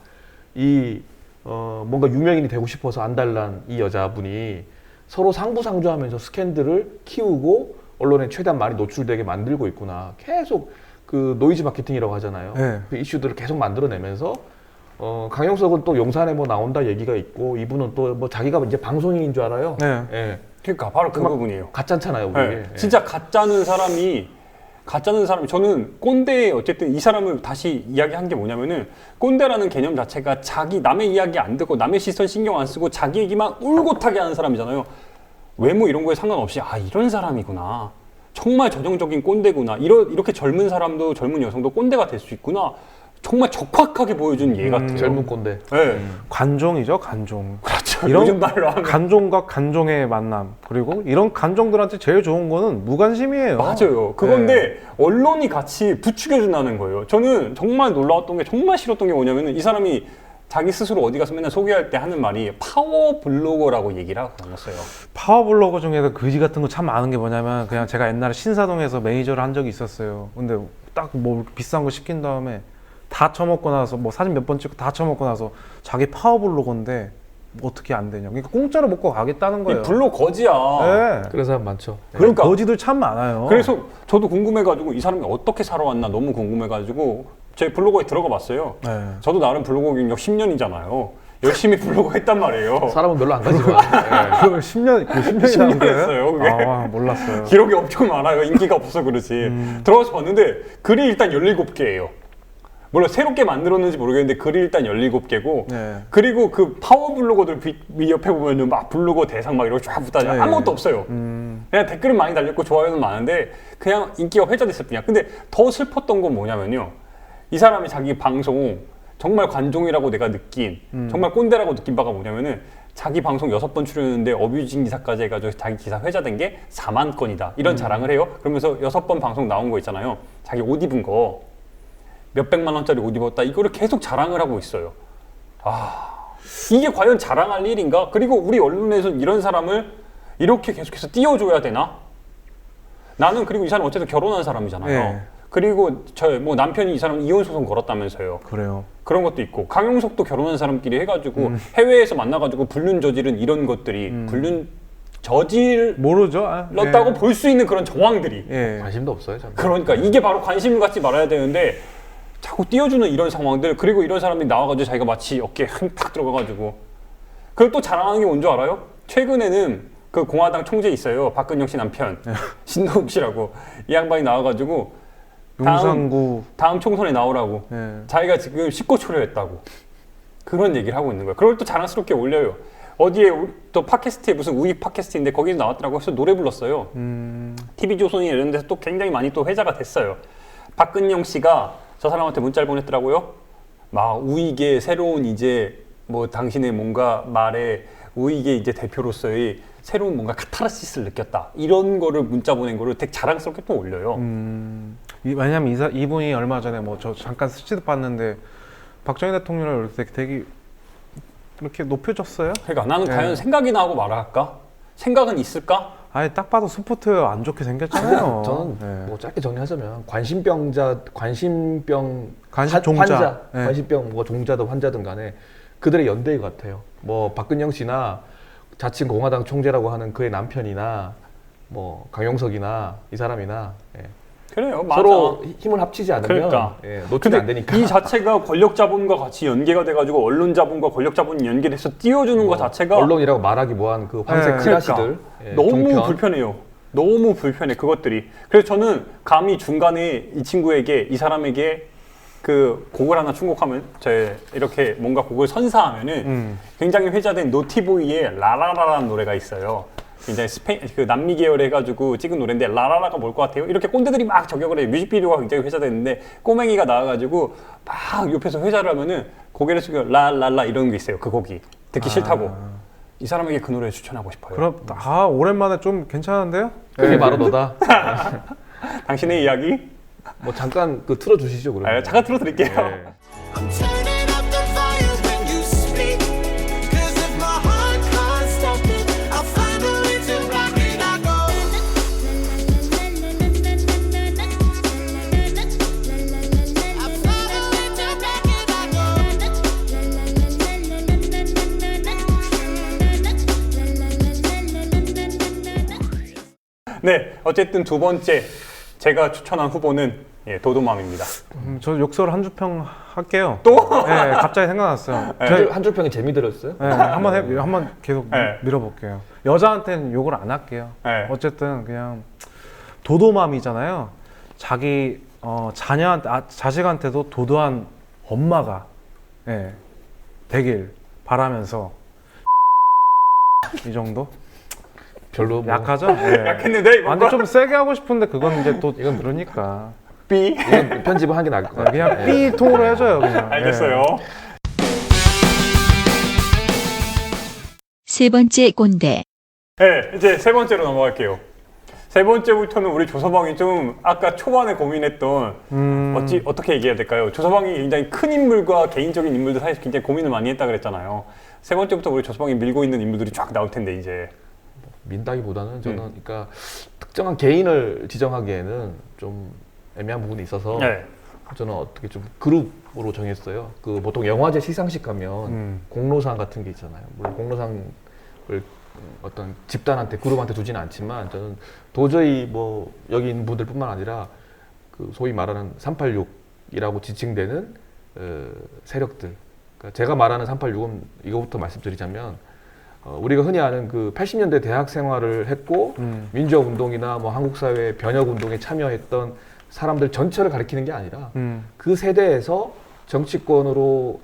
이 뭔가 유명인이 되고 싶어서 안달난 이 여자분이 서로 상부상조하면서 스캔들을 키우고 언론에 최대한 많이 노출되게 만들고 있구나. 계속 그 노이즈 마케팅이라고 하잖아요. 네. 그 이슈들을 계속 만들어내면서 강용석은 또 용산에 뭐 나온다 얘기가 있고 이분은 또 뭐 자기가 이제 방송인인 줄 알아요. 네. 예. 그러니까 바로 그 부분이에요. 가짜잖아요, 우리. 네. 진짜 가짜는 사람이 저는 꼰대 어쨌든 이 사람을 다시 이야기한 게 뭐냐면은 꼰대라는 개념 자체가 자기 남의 이야기 안 듣고 남의 시선 신경 안 쓰고 자기 얘기만 울긋하게 하는 사람이잖아요. 외모 이런 거에 상관없이 이런 사람이구나. 정말 전형적인 꼰대구나. 이렇게 젊은 사람도 젊은 여성도 꼰대가 될 수 있구나. 정말 적확하게 보여준 예 같아요. 젊은 꼰대. 네. 관종이죠, 관종. 그렇죠. 이런 요즘 말로 하면 관종과 관종의 만남. 그리고 이런 관종들한테 제일 좋은 거는 무관심이에요. 맞아요. 그건데 언론이 같이 부추겨준다는 거예요. 저는 정말 놀라웠던 게 정말 싫었던 게 뭐냐면은 이 사람이 자기 스스로 어디 가서 맨날 소개할 때 하는 말이 파워 블로거라고 얘기를 하고 다녔어요. 파워블로거 중에서 그지 같은 거 참 많은 게 뭐냐면 그냥 제가 옛날에 신사동에서 매니저를 한 적이 있었어요. 근데 딱 뭐 비싼 거 시킨 다음에 다 처먹고 나서 뭐 사진 몇 번 찍고 다 처먹고 나서 자기 파워블로거인데 뭐 어떻게 안 되냐. 그러니까 공짜로 먹고 가겠다는 거예요. 이 블로거지야. 네. 그런 사람 많죠. 그러니까 거지들 참 많아요. 그래서 저도 궁금해가지고 이 사람이 어떻게 살아왔나 너무 궁금해가지고 제 블로거에 들어가 봤어요. 네. 저도 나름 블로거 경력 10년이잖아요. 열심히 블로거 했단 말이에요. 사람은 별로 안 가지만. 그걸 10년이나 한 10년 거예요? 했어요, 그게. 몰랐어요. 기록이 엄청 많아요. 인기가 없어서 그렇지. 들어가서 봤는데 글이 일단 17개예요. 물론 새롭게 만들었는지 모르겠는데 글이 일단 17개고 네. 그리고 그 파워 블로거들 옆에 보면은 막 블로거 대상 막 이러고 쫙 붙다니 네. 아무것도 없어요. 그냥 댓글은 많이 달렸고 좋아요는 많은데 그냥 인기가 회자됐을 뿐이야. 근데 더 슬펐던 건 뭐냐면요. 이 사람이 자기 방송 정말 관종이라고 내가 느낀 정말 꼰대라고 느낀 바가 뭐냐면은 자기 방송 6번 출연했는데 어뷰징 기사까지 해가지고 자기 기사 회자된 게 4만 건이다 이런 자랑을 해요. 그러면서 6번 방송 나온 거 있잖아요. 자기 옷 입은 거 몇백만 원짜리 옷 입었다 이거를 계속 자랑을 하고 있어요. 이게 과연 자랑할 일인가? 그리고 우리 언론에서 이런 사람을 이렇게 계속해서 띄워줘야 되나? 나는 그리고 이 사람 어쨌든 결혼한 사람이잖아요. 네. 그리고 뭐 남편이 이 사람 이혼 소송 걸었다면서요. 그래요. 그런 것도 있고 강용석도 결혼한 사람끼리 해가지고 해외에서 만나가지고 불륜 저지른 이런 것들이 불륜 저질렀다고 모르죠. 볼 수 있는 그런 정황들이 예. 관심도 없어요. 저는. 그러니까 이게 바로 관심을 갖지 말아야 되는데 자꾸 띄워주는 이런 상황들 그리고 이런 사람들이 나와가지고 자기가 마치 어깨에 탁 들어가가지고 그리고 또 자랑하는 게 뭔지 알아요? 최근에는 그 공화당 총재 있어요. 박근영 씨 남편 신동욱 씨라고 이 양반이 나와가지고 용산구. 다음 총선에 나오라고 예. 자기가 지금 19초를 했다고 그런 얘기를 하고 있는 거예요. 그걸 또 자랑스럽게 올려요. 어디에 또 팟캐스트에 무슨 우익 팟캐스트인데 거기서 나왔더라고 해서 노래 불렀어요. TV조선이 이런 데서 또 굉장히 많이 또 회자가 됐어요. 박근영 씨가 저 사람한테 문자를 보냈더라고요. 막 우익의 새로운 이제 뭐 당신의 뭔가 말에 이게 이제 대표로서의 새로운 뭔가 카타르시스를 느꼈다 이런 거를 문자 보낸 거를 되게 자랑스럽게 또 올려요. 왜냐면 이분이 얼마 전에 뭐 저 잠깐 스치듯 봤는데 박정희 대통령을 되게 이렇게 높여줬어요. 그러니까 나는 네. 과연 생각이 나고 말을 할까? 생각은 있을까? 아예 딱 봐도 스포트웨어 안 좋게 생겼잖아요. 저는 네. 뭐 짧게 정리하자면 관심병 관심종자. 환자, 네. 관심병 뭐 종자든 환자든 간에 그들의 연대인 것 같아요. 뭐 박근영 씨나 자칭 공화당 총재라고 하는 그의 남편이나 뭐 강용석이나 이 사람이나 예. 그래요, 맞아. 서로 힘을 합치지 않으면 그러니까. 예, 놓치면 근데 안 되니까. 이 자체가 권력 자본과 같이 연계가 돼가지고 언론 자본과 권력 자본이 연계돼서 띄워주는 것 자체가 언론이라고 말하기 뭐한 그 황색 네, 티라시들 예, 너무 종편. 불편해요. 너무 불편해 그것들이. 그래서 저는 감히 중간에 이 친구에게 이 사람에게 그 곡을 하나 충곡하면 제 이렇게 뭔가 곡을 선사하면은 굉장히 회자된 노티보이의 라라라라는 노래가 있어요. 굉장히 그 남미 계열 해가지고 찍은 노래인데 라라라가 뭘 것 같아요? 이렇게 꼰대들이 막 저격을 해요. 뮤직비디오가 굉장히 회자됐는데 꼬맹이가 나와가지고 막 옆에서 회자를 하면은 고개를 숙여 라라라 이런 게 있어요. 그 곡이 듣기 싫다고. 이 사람에게 그 노래 추천하고 싶어요. 그럼 오랜만에 좀 괜찮은데요? 그게 네. 바로 너다. 당신의 이야기 뭐 잠깐 그 틀어주시죠 그러면. 잠깐 들어드릴게요. 예. I'm turning up the volume when you speak. 'Cause if my heart can't stop it, I'll find a way to rock it. I go. I'll find a way to rock it. I go. 네, 어쨌든 두 번째 제가 추천한 후보는 도도맘입니다. 저 욕설 한 주평 할게요. 또? 네, 갑자기 생각났어요. 한 줄평이 재미 들었어요? 네, 한번 계속 네. 밀어볼게요. 여자한테는 욕을 안 할게요. 네. 어쨌든 그냥 도도맘이잖아요. 자기 자녀한테 자식한테도 도도한 엄마가 되길 바라면서 이 정도? 별로 뭐 약하죠? 네. 약했는데 아, 근데 좀 세게 하고 싶은데 그건 이제 또 이건 그러니까 B. 이건 편집을 하는 게 나을 것 같아요. 그냥 B 통으로 해줘요 그냥. 알겠어요. 세 번째 꼰대. 네, 이제 세 번째로 넘어갈게요. 세 번째부터는 우리 조서방이 좀 아까 초반에 고민했던 어떻게 얘기해야 될까요? 조서방이 굉장히 큰 인물과 개인적인 인물들 사이에서 굉장히 고민을 많이 했다 그랬잖아요. 세 번째부터 우리 조서방이 밀고 있는 인물들이 쫙 나올 텐데 이제. 민다기보다는 저는 그러니까 특정한 개인을 지정하기에는 좀 애매한 부분이 있어서 네. 저는 어떻게 좀 그룹으로 정했어요. 그 보통 영화제 시상식 가면 공로상 같은 게 있잖아요. 물론 공로상을 어떤 집단한테 그룹한테 두지는 않지만 저는 도저히 뭐 여기 있는 분들뿐만 아니라 그 소위 말하는 386이라고 지칭되는 세력들. 그러니까 제가 말하는 386은 이거부터 말씀드리자면. 우리가 흔히 아는 그 80년대 대학 생활을 했고 민주화 운동이나 뭐 한국 사회 변혁 운동에 참여했던 사람들 전체를 가리키는 게 아니라 그 세대에서 정치권으로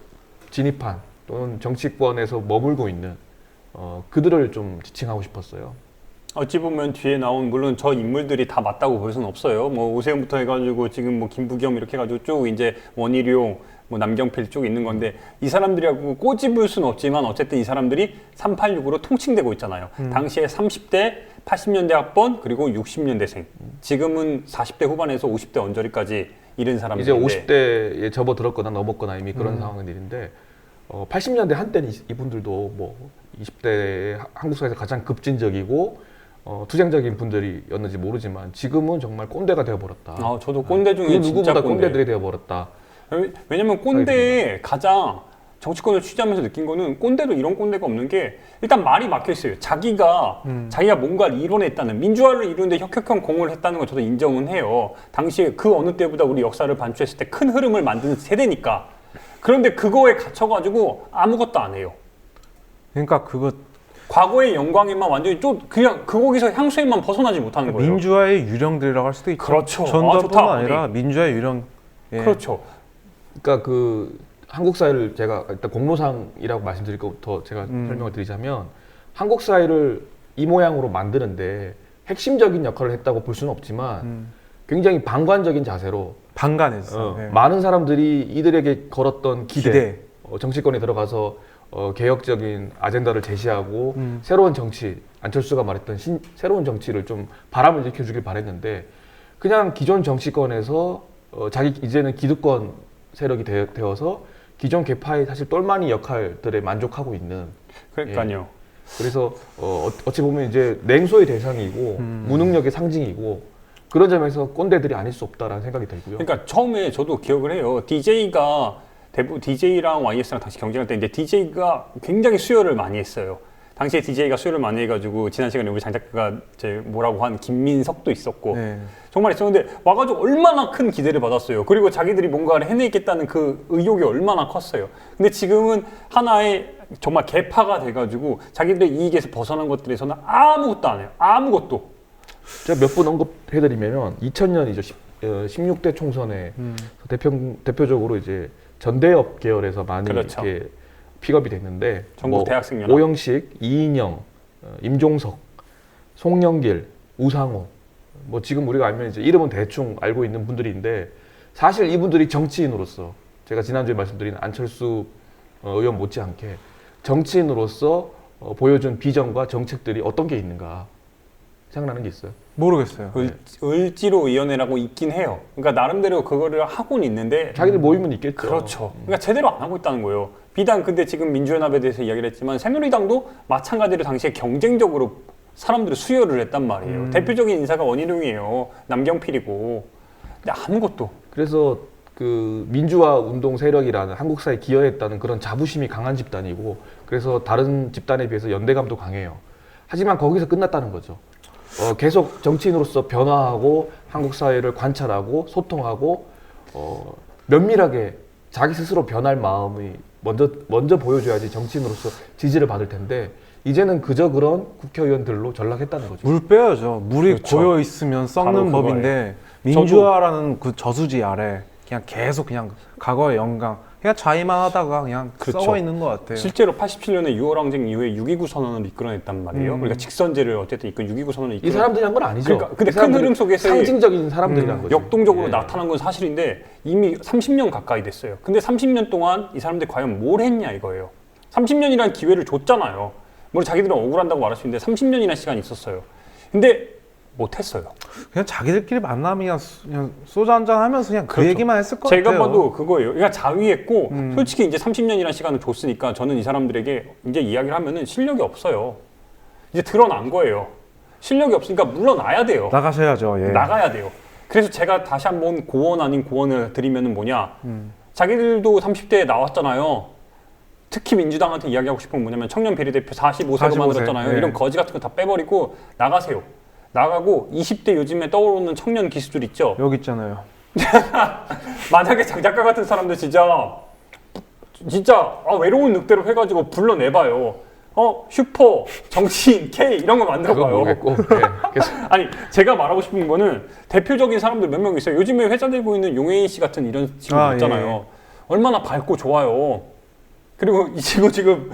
진입한 또는 정치권에서 머물고 있는 그들을 좀 지칭하고 싶었어요. 어찌 보면 뒤에 나온 물론 저 인물들이 다 맞다고 볼 수는 없어요. 뭐 오세훈부터 해가지고 지금 뭐 김부겸 이렇게 해가지고 쭉 이제 원희룡 뭐 남경필 쭉 있는 건데 이 사람들이하고 꼬집을 수는 없지만 어쨌든 이 사람들이 386으로 통칭되고 있잖아요. 당시에 30대 80년대 학번 그리고 60년대생 지금은 40대 후반에서 50대 언저리까지 이른 이제 사람들인데 50대에 접어들었거나 넘었거나 이미 그런 상황인 일인데 80년대 한때는 이분들도 뭐 20대 한국 사회에서 가장 급진적이고 투쟁적인 분들이었는지 모르지만 지금은 정말 꼰대가 되어버렸다. 저도 꼰대 중에 그 진짜 누구보다 꼰대. 꼰대들이 되어버렸다. 왜냐면 꼰대의 가장 정치권을 취재하면서 느낀 거는 꼰대도 이런 꼰대가 없는 게 일단 말이 막혀 있어요. 자기가 뭔가를 이뤄냈다는 민주화를 이루는데 혁혁한 공을 했다는 건 저도 인정은 해요. 당시에 그 어느 때보다 우리 역사를 반추했을 때 큰 흐름을 만드는 세대니까. 그런데 그거에 갇혀가지고 아무것도 안 해요. 그러니까 그거 과거의 영광에만 완전히 그냥 거기서 향수에만 벗어나지 못하는 거예요. 민주화의 유령들이라고 할 수도 있죠. 그렇죠. 전두환뿐만 좋다. 아니라 민주화의 유령. 그렇죠. 그러니까 그 한국 사회를 제가 일단 공로상이라고 말씀드릴 것부터 제가 설명을 드리자면 한국 사회를 이 모양으로 만드는데 핵심적인 역할을 했다고 볼 수는 없지만 굉장히 방관적인 자세로 방관했어. 많은 사람들이 이들에게 걸었던 기대. 기대. 정치권에 들어가서 개혁적인 아젠다를 제시하고 새로운 정치, 안철수가 말했던 새로운 정치를 좀 바람을 일으켜주길 바랬는데 그냥 기존 정치권에서 자기 이제는 기득권 세력이 되어서 기존 개파의 사실 똘마니 역할들에 만족하고 있는. 그러니까요. 그래서 어찌 보면 이제 냉소의 대상이고 무능력의 상징이고 그런 점에서 꼰대들이 아닐 수 없다라는 생각이 들고요. 그러니까 처음에 저도 기억을 해요. DJ랑 YS랑 당시 경쟁할 때 이제 DJ가 굉장히 수요를 많이 했어요. 당시에 DJ가 수요를 많이 해가지고 지난 시간에 우리 장 작가가 이제 뭐라고 한 김민석도 있었고 네. 정말 있었는데 와가지고 얼마나 큰 기대를 받았어요. 그리고 자기들이 뭔가를 해내겠다는 그 의욕이 얼마나 컸어요. 근데 지금은 하나의 정말 개파가 돼가지고 자기들의 이익에서 벗어난 것들에서는 아무것도 안 해요. 아무것도. 제가 몇 분 언급해드리면 2000년이죠. 16대 총선에 대표적으로 이제 전대협 계열에서 많이 그렇죠. 이렇게 픽업이 됐는데 전국 대학생연합. 오영식, 이인영, 임종석, 송영길, 우상호 뭐 지금 우리가 알면 이제 이름은 대충 알고 있는 분들인데 사실 이분들이 정치인으로서 제가 지난주에 말씀드린 안철수 의원 못지않게 정치인으로서 보여준 비전과 정책들이 어떤 게 있는가 생각나는 게 있어요. 모르겠어요. 을지로위원회라고 있긴 해요. 그러니까 나름대로 그거를 하고는 있는데 자기들 모임은 있겠죠. 그렇죠. 그러니까 제대로 안 하고 있다는 거예요. 비단 근데 지금 민주연합에 대해서 이야기를 했지만 새누리당도 마찬가지로 당시에 경쟁적으로 사람들을 수혈을 했단 말이에요. 대표적인 인사가 원희룡이에요. 남경필이고. 근데 아무것도. 그래서 그 민주화 운동 세력이라는 한국 사회에 기여했다는 그런 자부심이 강한 집단이고 그래서 다른 집단에 비해서 연대감도 강해요. 하지만 거기서 끝났다는 거죠. 계속 정치인으로서 변화하고 한국 사회를 관찰하고 소통하고 면밀하게 자기 스스로 변할 마음이 먼저 보여줘야지 정치인으로서 지지를 받을 텐데 이제는 그저 그런 국회의원들로 전락했다는 거죠. 물 빼야죠. 물이 그렇죠. 고여 있으면 바로 썩는 그거예요. 법인데 민주화라는 그 저수지 아래 그냥 계속 그냥 과거의 영광 그냥 자의만 하다가 그냥 그렇죠. 썩어 있는 것 같아요. 실제로 87년에 6월 항쟁 이후에 6.29 선언을 이끌어냈단 말이에요. 그러니까 직선제를 어쨌든 이끈 6.29 선언을 이 사람들이 한 건 아니죠. 그러니까 근데 이 큰 사람들이 흐름 속에서 상징적인 사람들이란 거죠. 역동적으로 예. 나타난 건 사실인데 이미 30년 가까이 됐어요. 근데 30년 동안 이 사람들이 과연 뭘 했냐 이거예요. 30년이라는 기회를 줬잖아요. 물론 자기들은 억울한다고 말할 수 있는데 30년이나 시간이 있었어요. 근데 못했어요. 그냥 자기들끼리 만나면 그냥 소주 한잔 하면서 그냥 그 그렇죠. 얘기만 했을 것 제가 같아요. 봐도 그거예요. 그러니까 자위했고 솔직히 이제 30년이라는 시간을 줬으니까 저는 이 사람들에게 이제 이야기를 하면은 실력이 없어요. 이제 드러난 거예요. 실력이 없으니까 물러나야 돼요. 나가셔야죠. 예. 나가야 돼요. 그래서 제가 다시 한번 고언 아닌 고언을 드리면은 뭐냐. 자기들도 30대에 나왔잖아요. 특히 민주당한테 이야기하고 싶은 건 뭐냐면 청년 비례대표 45세로 45세, 만들었잖아요. 네. 이런 거지 같은 거 다 빼버리고 나가세요. 나가고 20대 요즘에 떠오르는 청년 기수들 있죠. 여기 있잖아요. 만약에 장 작가 같은 사람들 진짜 외로운 늑대로 해가지고 불러내봐요. 슈퍼 정치인 K 이런 거 그건 만들어봐요. 모르겠고 예. 계속 아니 제가 말하고 싶은 거는 대표적인 사람들 몇 명 있어요. 요즘에 회자 들고 있는 용혜인 씨 같은 이런 친구 있잖아요. 예. 얼마나 밝고 좋아요. 그리고 이 친구 지금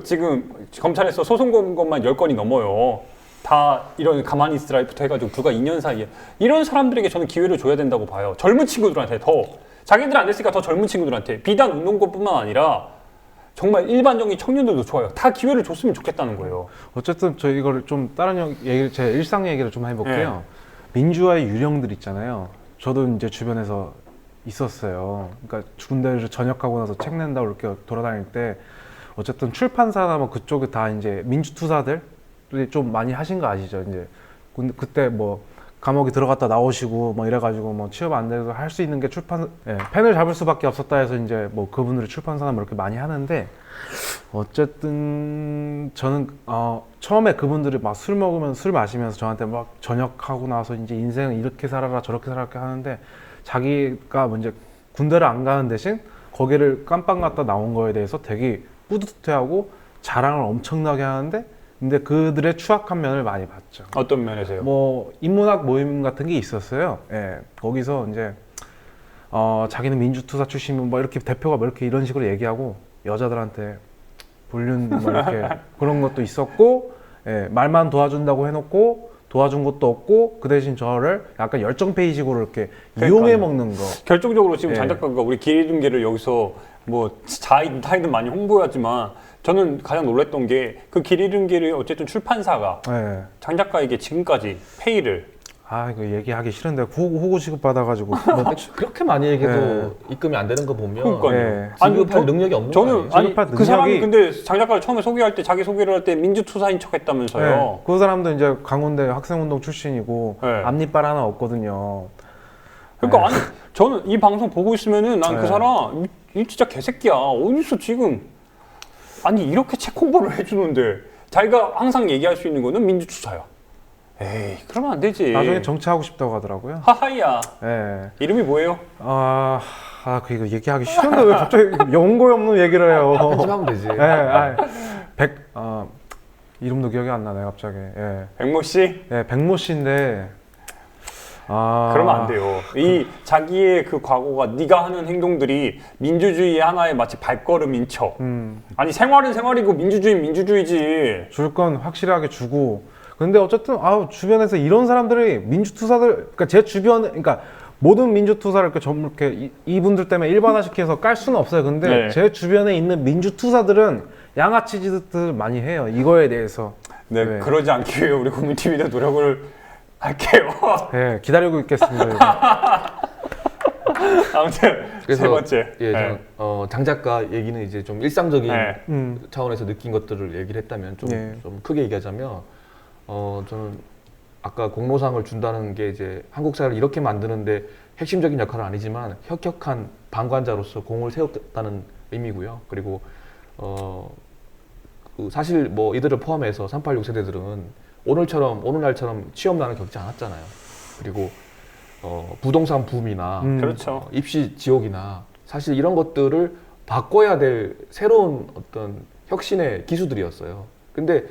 지금 검찰에서 소송 건 것만 10건이 넘어요. 다 이런 가만히 있으라부터 해가지고 불과 2년 사이에 이런 사람들에게 저는 기회를 줘야 된다고 봐요. 젊은 친구들한테 더 자기들 안 됐으니까 더 젊은 친구들한테 비단 운동권뿐만 아니라 정말 일반적인 청년들도 좋아요. 다 기회를 줬으면 좋겠다는 거예요. 어쨌든 저 이거를 좀 다른 얘기를 제 일상 얘기를 좀 해볼게요. 민주화의 유령들 있잖아요. 저도 이제 주변에서 있었어요. 그러니까 군대를 전역하고 나서 책 낸다고 이렇게 돌아다닐 때 어쨌든 출판사나 뭐 그쪽에 다 이제 민주투사들 좀 많이 하신 거 아시죠? 이제 그때 뭐 감옥에 들어갔다 나오시고 뭐 이래가지고 뭐 취업 안 돼서 할 수 있는 게 펜을 잡을 수밖에 없었다 해서 이제 뭐 그분들이 출판사나 뭐 이렇게 많이 하는데 어쨌든 저는 처음에 그분들이 막 술 마시면서 저한테 막 전역하고 나서 이제 인생 이렇게 살아라 저렇게 살아라 이렇게 하는데 자기가 이제 군대를 안 가는 대신 거기를 깜빵 갔다 나온 거에 대해서 되게 뿌듯해하고 자랑을 엄청나게 하는데 근데 그들의 추악한 면을 많이 봤죠. 어떤 면에서요? 뭐 인문학 모임 같은 게 있었어요. 예, 거기서 이제 자기는 민주투사 출신이면 뭐 이렇게 대표가 뭐 이렇게 이런 식으로 얘기하고 여자들한테 불륜 뭐 이렇게 그런 것도 있었고, 예, 말만 도와준다고 해놓고 도와준 것도 없고 그 대신 저를 약간 열정페이식으로 이렇게 그러니까요. 이용해 먹는 거. 결정적으로 지금 예. 장 작가가 우리 기름계를 여기서 뭐 자이든 많이 홍보하지만 저는 가장 놀랐던 게 그 길 잃은 길을 어쨌든 출판사가 네. 장 작가에게 지금까지 페이를 아 이거 얘기하기 싫은데 호구 취급 받아가지고 뭐, 그렇게 많이 얘기해도 네. 입금이 안 되는 거 보면 그러니까요. 네. 지급할 능력이 없는 거 저는 아니에요? 아니 지급할 그 사람이 능력이- 근데 장 작가를 처음에 소개할 때 자기 소개를 할 때 민주투사인 척했다면서요. 네. 그 사람도 이제 강원대 학생운동 출신이고 네. 앞니빨 하나 없거든요. 그러니까 아니 저는 이 방송 보고 있으면은 난 그 네. 사람 이 진짜 개새끼야. 어디서 지금 아니 이렇게 책 홍보를 해주는데 자기가 항상 얘기할 수 있는 거는 민주투사야. 에이 그러면 안 되지. 나중에 정치하고 싶다고 하더라고요. 하하이야. 예. 이름이 뭐예요? 그 이거 얘기하기 싫은데 왜 갑자기 연고에 없는 얘기를 해요? 편집하면 되지. 이름도 기억이 안 나네 갑자기. 예. 백모 씨? 백모 씨인데. 그러면 안 돼요. 이 자기의 그 과거가 네가 하는 행동들이 민주주의의 하나의 마치 발걸음인 척. 아니 생활은 생활이고 민주주의는 민주주의지. 줄 건 확실하게 주고. 근데 어쨌든 주변에서 이런 사람들이 민주투사들, 그러니까 제 주변, 그러니까 모든 민주투사를 이렇게 전부 이렇게 이분들 때문에 일반화시켜서 깔 수는 없어요. 근데 네. 제 주변에 있는 민주투사들은 양아치 짓을 많이 해요. 이거에 대해서. 네, 네. 그러지 않기 위해 우리 국민TV도 노력을 할게요. 네, 기다리고 있겠습니다. 이거. 아무튼 세 번째. 예, 네. 장 작가 얘기는 이제 좀 일상적인 네. 차원에서 느낀 것들을 얘기를 했다면 좀, 네. 좀 크게 얘기하자면 저는 아까 공로상을 준다는 게 이제 한국 사회를 이렇게 만드는데 핵심적인 역할은 아니지만 혁혁한 방관자로서 공을 세웠다는 의미고요. 그리고 사실 뭐 이들을 포함해서 386 세대들은 오늘날처럼 취업난을 겪지 않았잖아요. 그리고 부동산 붐이나 그렇죠. 입시 지옥이나 사실 이런 것들을 바꿔야 될 새로운 어떤 혁신의 기수들이었어요. 근데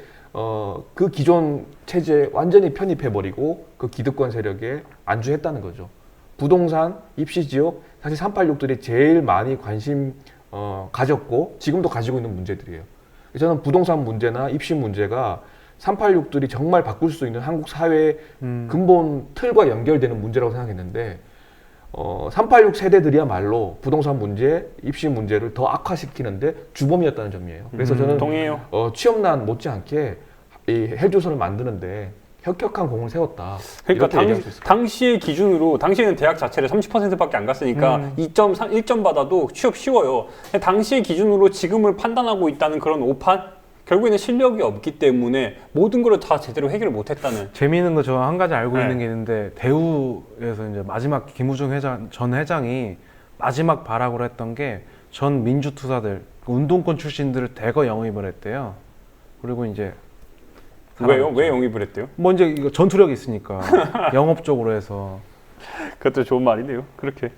그 기존 체제에 완전히 편입해버리고 그 기득권 세력에 안주했다는 거죠. 부동산, 입시 지옥, 사실 386들이 제일 많이 관심 가졌고 지금도 가지고 있는 문제들이에요. 저는 부동산 문제나 입시 문제가 386들이 정말 바꿀 수 있는 한국 사회의 근본 틀과 연결되는 문제라고 생각했는데 386 세대들이야말로 부동산 문제, 입시 문제를 더 악화시키는데 주범이었다는 점이에요. 그래서 저는 동의해요. 취업난 못지않게 이 헬조선을 만드는데 혁혁한 공을 세웠다. 그러니까 이렇게 얘기할 수 있을 것 당시의 기준으로 당시에는 대학 자체를 30%밖에 안 갔으니까 2.3, 1점 받아도 취업 쉬워요. 근데 당시의 기준으로 지금을 판단하고 있다는 그런 오판? 결국에는 실력이 없기 때문에 모든 걸 다 제대로 해결을 못했다는. 재미있는 거 저 한 가지 알고 네. 있는 게 있는데 대우에서 이제 마지막 김우중 전 회장이 마지막 발악으로 했던 게 전 민주투사들 운동권 출신들을 대거 영입을 했대요. 그리고 이제 왜요? 왜 영입을 했대요? 뭐 이제 이거 전투력이 있으니까 영업적으로 해서. 그것도 좋은 말이네요. 그렇게.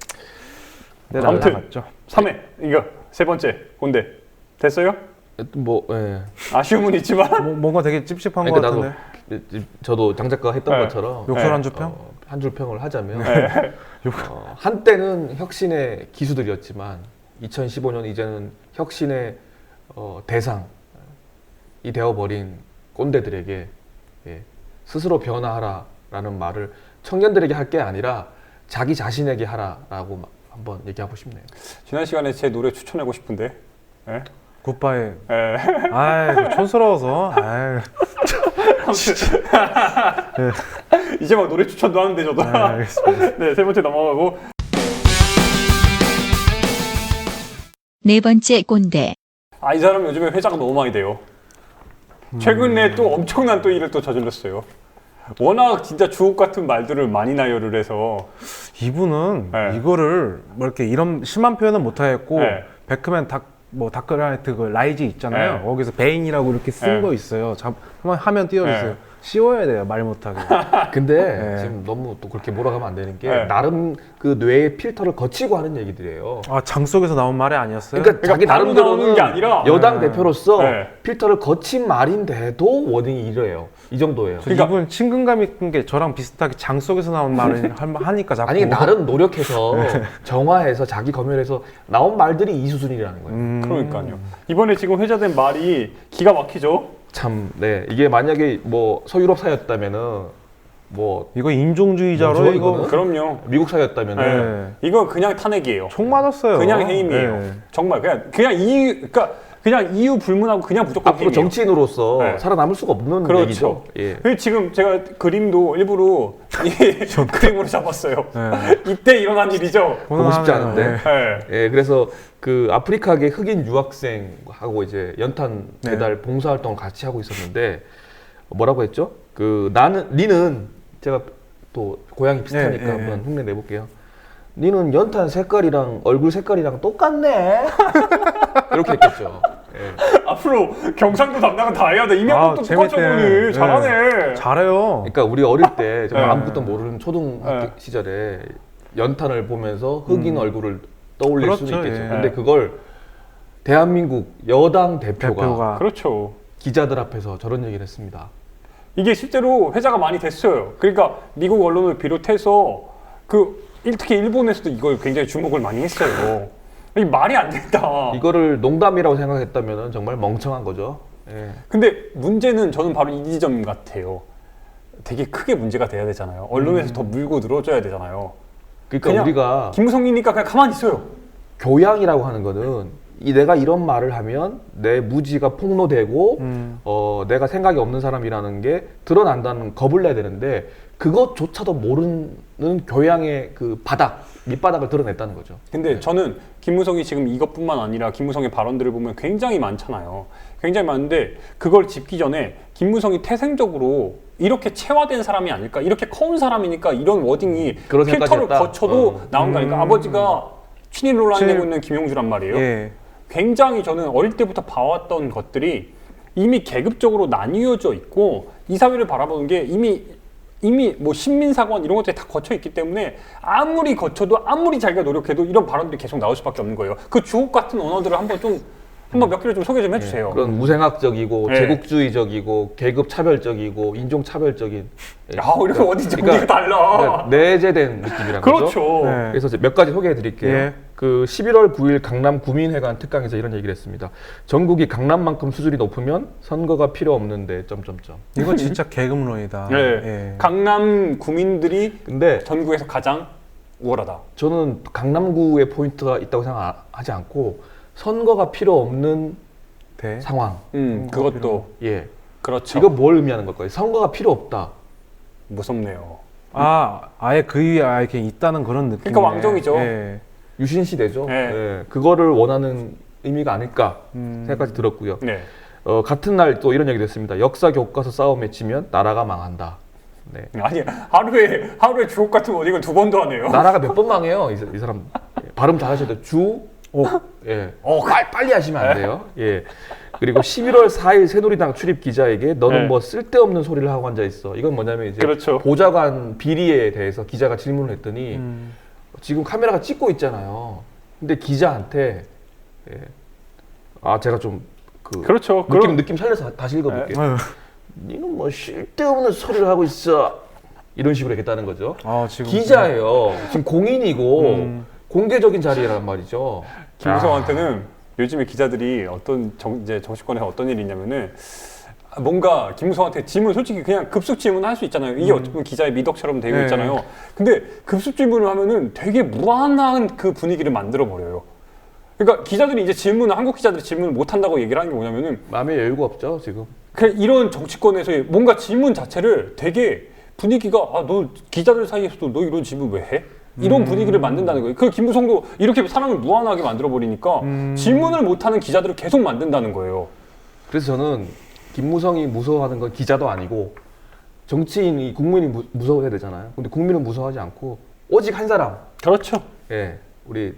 네, 아무튼 날라갔죠. 3회 이거 세 번째 꼰대 됐어요? 뭐, 예. 아쉬움은 있지만 뭔가 되게 찝찝한 것 그러니까 같은데. 저도 장 작가가 했던 네. 것처럼 욕설 한 주평? 한 줄 평을 하자면 네. 한때는 혁신의 기수들이었지만 2015년 이제는 혁신의 대상이 되어버린 꼰대들에게 스스로 변화하라라는 말을 청년들에게 할 게 아니라 자기 자신에게 하라라고 한번 얘기하고 싶네요. 지난 시간에 제 노래 추천하고 싶은데. 예? 굿바이. 예. 아이 촌스러워서. 아이. 이제 막 노래 추천도 하는데 저도. 알겠습니다. 네, 세 번째 넘어가고. 네 번째 꼰대. 이 사람 요즘에 회자가 너무 많이 돼요. 최근에 또 엄청난 또 일을 또 저질렀어요. 워낙 진짜 주옥 같은 말들을 많이 나열을 해서. 이분은 네. 이거를 뭐 이렇게 이런 심한 표현은 못하겠고 네. 베크맨 다크라이트 그 라이즈 있잖아요. 네. 거기서 베인이라고 이렇게 쓴 네. 거 있어요. 한번 하면 띄워주세요. 네. 씌워야 돼요. 말 못하게. 근데 네. 지금 너무 또 그렇게 몰아가면 안 되는 게 네. 나름 그 뇌의 필터를 거치고 하는 얘기들이에요. 장 속에서 나온 말이 아니었어요? 그러니까 자기 바로 나오는 나름대로는 게 아니라 여당 네. 대표로서 네. 필터를 거친 말인데도 워딩이 이래요. 이 정도예요. 그러니까- 이분 친근감 있는 게 저랑 비슷하게 장 속에서 나온 말을 하니까 자꾸. 아니 나름 노력해서 정화해서 자기 검열해서 나온 말들이 이 수준이라는 거예요. 그러니까요. 이번에 지금 회자된 말이 기가 막히죠? 참, 네 이게 만약에 뭐 서유럽 사였다면은 뭐 이거 인종주의자로 뭐죠, 이거 이거는? 그럼요. 미국 사였다면 네. 이건 그냥 탄핵이에요. 총 맞았어요. 그냥 해임이에요. 네. 정말 그냥 이유 그러니까 그냥 이유 불문하고 그냥 무조건 앞으로 해임이에요. 정치인으로서 네. 살아남을 수가 없는 그렇죠. 얘기죠. 예. 그래서 지금 제가 그림도 일부러 이 그림으로 잡았어요. 네. 이때 일어난 일이죠. 보고 싶지 하네요. 않은데. 네. 예, 그래서 그 아프리카계 흑인 유학생하고 이제 연탄 네. 배달 봉사활동을 같이 하고 있었는데 뭐라고 했죠? 그 니는 제가 또 고향이 비슷하니까 네, 한번 흉내 내볼게요. 니는 연탄 색깔이랑 얼굴 색깔이랑 똑같네. 이렇게 했겠죠. 예. 앞으로 경상도 담당은 다 해야 돼. 이명박 또 똑같죠, 재밌네. 보니. 잘하네. 잘해요. 그러니까 우리 어릴 때 정말 네. 아무것도 모르는 초등학교 네. 시절에 연탄을 보면서 흑인 얼굴을 떠올릴 그렇죠, 수는 있겠죠. 예. 근데 그걸 대한민국 여당 대표가 그렇죠. 기자들 앞에서 저런 얘기를 했습니다. 이게 실제로 회자가 많이 됐어요. 그러니까 미국 언론을 비롯해서 특히 일본에서도 이걸 굉장히 주목을 많이 했어요. 이 말이 안 된다. 이거를 농담이라고 생각했다면 정말 멍청한 거죠. 예. 근데 문제는 저는 바로 이 지점 같아요. 되게 크게 문제가 돼야 되잖아요. 언론에서 더 물고 늘어져야 되잖아요. 그러니까 그냥 우리가 김무성이니까 그냥 가만히 있어요. 교양이라고 하는 거는 내가 이런 말을 하면 내 무지가 폭로되고 내가 생각이 없는 사람이라는 게 드러난다는 겁을 내야 되는데 그것조차도 모르는 교양의 그 밑바닥을 드러냈다는 거죠. 근데 저는 김무성이 지금 이것뿐만 아니라 김무성의 발언들을 보면 굉장히 많잖아요. 굉장히 많은데 그걸 짚기 전에 김무성이 태생적으로 이렇게 체화된 사람이 아닐까? 이렇게 커온 사람이니까 이런 워딩이 그런 필터를 생각까지 했다? 거쳐도 나온 거니까 아버지가 친일 논란 내고 있는 김용주란 말이에요. 예. 굉장히 저는 어릴 때부터 봐왔던 것들이 이미 계급적으로 나뉘어져 있고 이 사회를 바라보는 게 이미 뭐 신민사관 이런 것들이 다 거쳐 있기 때문에 아무리 거쳐도 아무리 자기가 노력해도 이런 발언들이 계속 나올 수밖에 없는 거예요. 그 주옥 같은 언어들을 한번 몇 개를 좀 소개 좀 해주세요. 그런 무생학적이고 네. 제국주의적이고 계급 차별적이고 인종 차별적인 야, 우리가 어디 정리가 달라. 그러니까 내재된 느낌이란 거죠. 그렇죠. 네. 그래서 이제 몇 가지 소개해 드릴게요. 예. 그 11월 9일 강남 구민회관 특강에서 이런 얘기를 했습니다. 전국이 강남만큼 수준이 높으면 선거가 필요 없는데 점점점. 이건 진짜 계급론이다. 네. 예. 강남 구민들이 근데 전국에서 가장 우월하다. 저는 강남구에 포인트가 있다고 생각하지 않고 선거가 필요 없는 대. 상황. 그것도 예. 그렇죠. 이거 뭘 의미하는 걸까요? 선거가 필요 없다. 무섭네요. 아예 그 위에 이렇게 있다는 그런 느낌. 그러니까 왕정이죠. 예. 유신시 되죠. 네. 예. 그거를 원하는 의미가 아닐까 생각까지 들었고요. 네. 같은 날 또 이런 얘기도 했습니다. 역사 교과서 싸움에 치면 나라가 망한다. 네. 아니 하루에 주옥 같은 워딩을 2번도 하네요. 나라가 몇 번 망해요, 이 사람. 예, 발음 잘하셔도 예. 빨리 하시면 안 돼요. 예. 그리고 11월 4일 새누리당 출입 기자에게 너는 네. 뭐 쓸데없는 소리를 하고 앉아 있어. 이건 뭐냐면 이제 그렇죠. 보좌관 비리에 대해서 기자가 질문을 했더니 지금 카메라가 찍고 있잖아요. 근데 기자한테 제가 좀 그렇죠. 느낌 살려서 다시 읽어볼게요. 아유. 니는 뭐 쓸데없는 소리를 하고 있어. 이런 식으로 했다는 거죠. 지금 기자예요. 지금 공인이고 공개적인 자리란 말이죠. 김무성한테는 요즘에 기자들이 이제 정치권에서 어떤 일이 있냐면은 뭔가 김무성한테 질문 솔직히 그냥 급속 질문을 할 수 있잖아요. 이게 어떻게 보면 기자의 미덕처럼 되고 네. 있잖아요. 근데 급속 질문을 하면은 되게 무한한 그 분위기를 만들어 버려요. 그러니까 기자들이 이제 한국 기자들이 질문을 못 한다고 얘기를 하는 게 뭐냐면은 마음에 여유가 없죠 지금. 그냥 이런 정치권에서의 뭔가 질문 자체를 되게 분위기가 너 기자들 사이에서도 너 이런 질문 왜 해? 이런 분위기를 만든다는 거예요. 그 김무성도 이렇게 사람을 무한하게 만들어 버리니까 질문을 못하는 기자들을 계속 만든다는 거예요. 그래서 저는 김무성이 무서워하는 건 기자도 아니고 정치인이 국민이 무서워해야 되잖아요. 근데 국민은 무서워하지 않고 오직 한 사람. 그렇죠. 예, 우리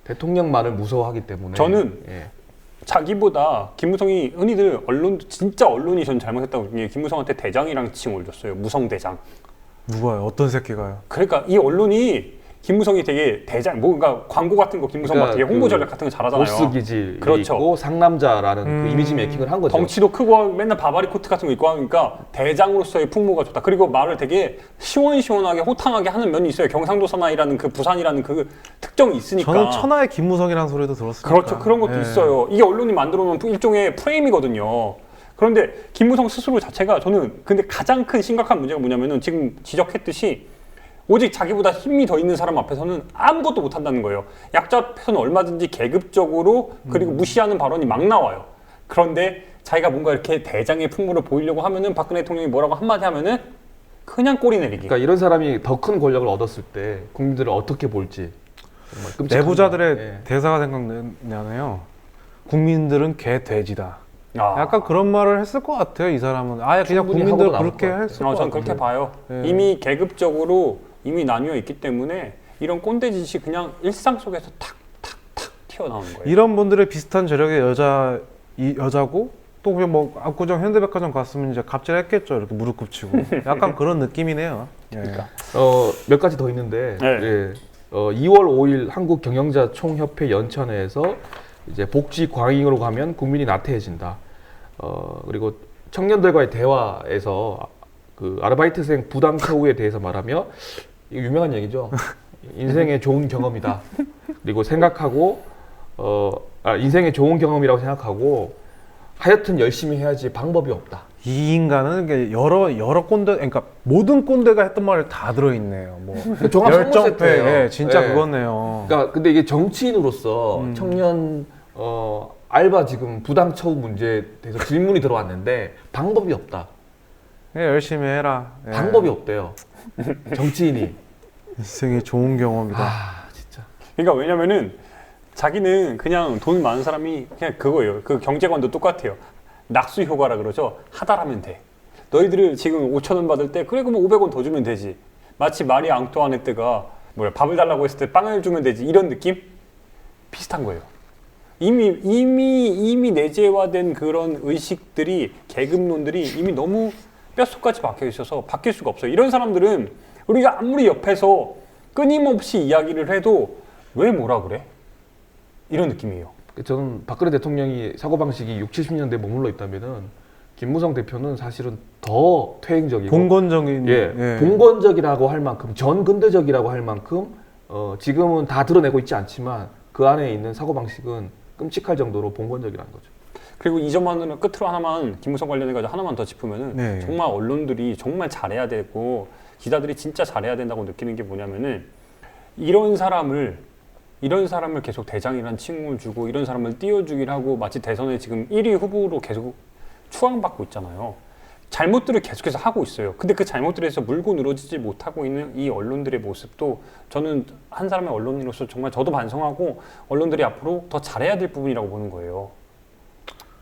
대통령만을 무서워하기 때문에 저는 예. 자기보다 김무성이 흔히들 진짜 언론이 전 잘못했다고 보는 게 김무성한테 대장이랑 칭을 줬어요. 무성대장. 누가요? 어떤 새끼가요? 그러니까 이 언론이 김무성이 되게 대장, 뭔가 광고 같은 거 김무성 막 되게 홍보 전략 같은 거 잘하잖아요. 보스 기질이 그렇죠. 있고 상남자라는 그 이미지 메이킹을 한 거죠. 덩치도 크고 맨날 바바리 코트 같은 거 입고 하니까 대장으로서의 풍모가 좋다. 그리고 말을 되게 시원시원하게 호탕하게 하는 면이 있어요. 경상도 사나이라는 그 부산이라는 그 특정이 있으니까. 저는 천하의 김무성이라는 소리도 들었으니까. 그렇죠. 그런 것도 예. 있어요. 이게 언론이 만들어 놓은 일종의 프레임이거든요. 그런데 김무성 스스로 자체가 저는 근데 가장 큰 심각한 문제가 뭐냐면은 지금 지적했듯이 오직 자기보다 힘이 더 있는 사람 앞에서는 아무것도 못한다는 거예요. 약자 앞에서는 얼마든지 계급적으로 그리고 무시하는 발언이 막 나와요. 그런데 자기가 뭔가 이렇게 대장의 풍모를 보이려고 하면은 박근혜 대통령이 뭐라고 한마디 하면은 그냥 꼬리 내리기. 그러니까 이런 사람이 더 큰 권력을 얻었을 때 국민들을 어떻게 볼지 정말 끔찍합니다. 내부자들의 예. 대사가 생각나네요. 국민들은 개 돼지다. 아. 약간 그런 말을 했을 것 같아요. 이 사람은 아예 그냥 충분히 국민들 하고도 남을 그렇게 것 같아요. 했을 것 전 같아요. 그렇게 봐요. 예. 이미 계급적으로 이미 나뉘어 있기 때문에 이런 꼰대 짓이 그냥 일상 속에서 탁탁탁 튀어나오는 거예요. 이런 분들의 비슷한 저력의 여자고 또 그냥 뭐 압구정 현대백화점 갔으면 이제 갑질했겠죠. 이렇게 무릎 꿇치고 약간 그런 느낌이네요. 그러니까. 몇 가지 더 있는데 네. 예, 2월 5일 한국 경영자 총협회 연천회에서 이제 복지 광익으로 가면 국민이 나태해진다. 그리고 청년들과의 대화에서 그 아르바이트생 부당 처우에 대해서 말하며 이거 유명한 얘기죠. 인생의 좋은 경험이다. 그리고 생각하고 인생의 좋은 경험이라고 생각하고 하여튼 열심히 해야지 방법이 없다. 이 인간은 이게 여러 꼰대, 그러니까 모든 꼰대가 했던 말이 다 들어있네요. 뭐 종합 선물 세트예요. 예, 진짜 예. 그거네요. 그러니까 근데 이게 정치인으로서 청년 알바 지금 부당 처우 문제에 대해서 질문이 들어왔는데 방법이 없다. 예, 열심히 해라. 예. 방법이 없대요. 정치인이. 인생의 좋은 경험이다. 아 진짜. 그러니까 왜냐면은 자기는 그냥 돈 많은 사람이 그냥 그거예요. 그 경제관도 똑같아요. 낙수 효과라 그러죠. 하달하면 돼. 너희들을 지금 5,000원 받을 때 그래 그러면 500원 더 주면 되지. 마치 마리 앙뚜아네 때가 밥을 달라고 했을 때 빵을 주면 되지. 이런 느낌? 비슷한 거예요. 이미 내재화된 그런 의식들이 계급론들이 이미 너무 뼛속까지 박혀 있어서 바뀔 수가 없어요. 이런 사람들은 우리가 아무리 옆에서 끊임없이 이야기를 해도 왜 뭐라 그래? 이런 느낌이에요. 저는 박근혜 대통령이 사고방식이 60, 70년대에 머물러 있다면은 김무성 대표는 사실은 더 퇴행적이고 봉건적인 봉건적이라고 할 만큼 전근대적이라고 할 만큼 지금은 다 드러내고 있지 않지만 그 안에 있는 사고방식은 끔찍할 정도로 봉건적이라는 거죠. 그리고 이 점만은 끝으로 하나만 김무성 관련해가지고 하나만 더 짚으면은 네. 정말 언론들이 정말 잘해야 되고 기자들이 진짜 잘해야 된다고 느끼는 게 뭐냐면은 이런 사람을 계속 대장이라는 칭호를 주고 이런 사람을 띄워주기를 하고 마치 대선에 지금 1위 후보로 계속 추앙받고 있잖아요. 잘못들을 계속해서 하고 있어요. 근데 그 잘못들에서 물고 늘어지지 못하고 있는 이 언론들의 모습도 저는 한 사람의 언론인으로서 정말 저도 반성하고 언론들이 앞으로 더 잘해야 될 부분이라고 보는 거예요.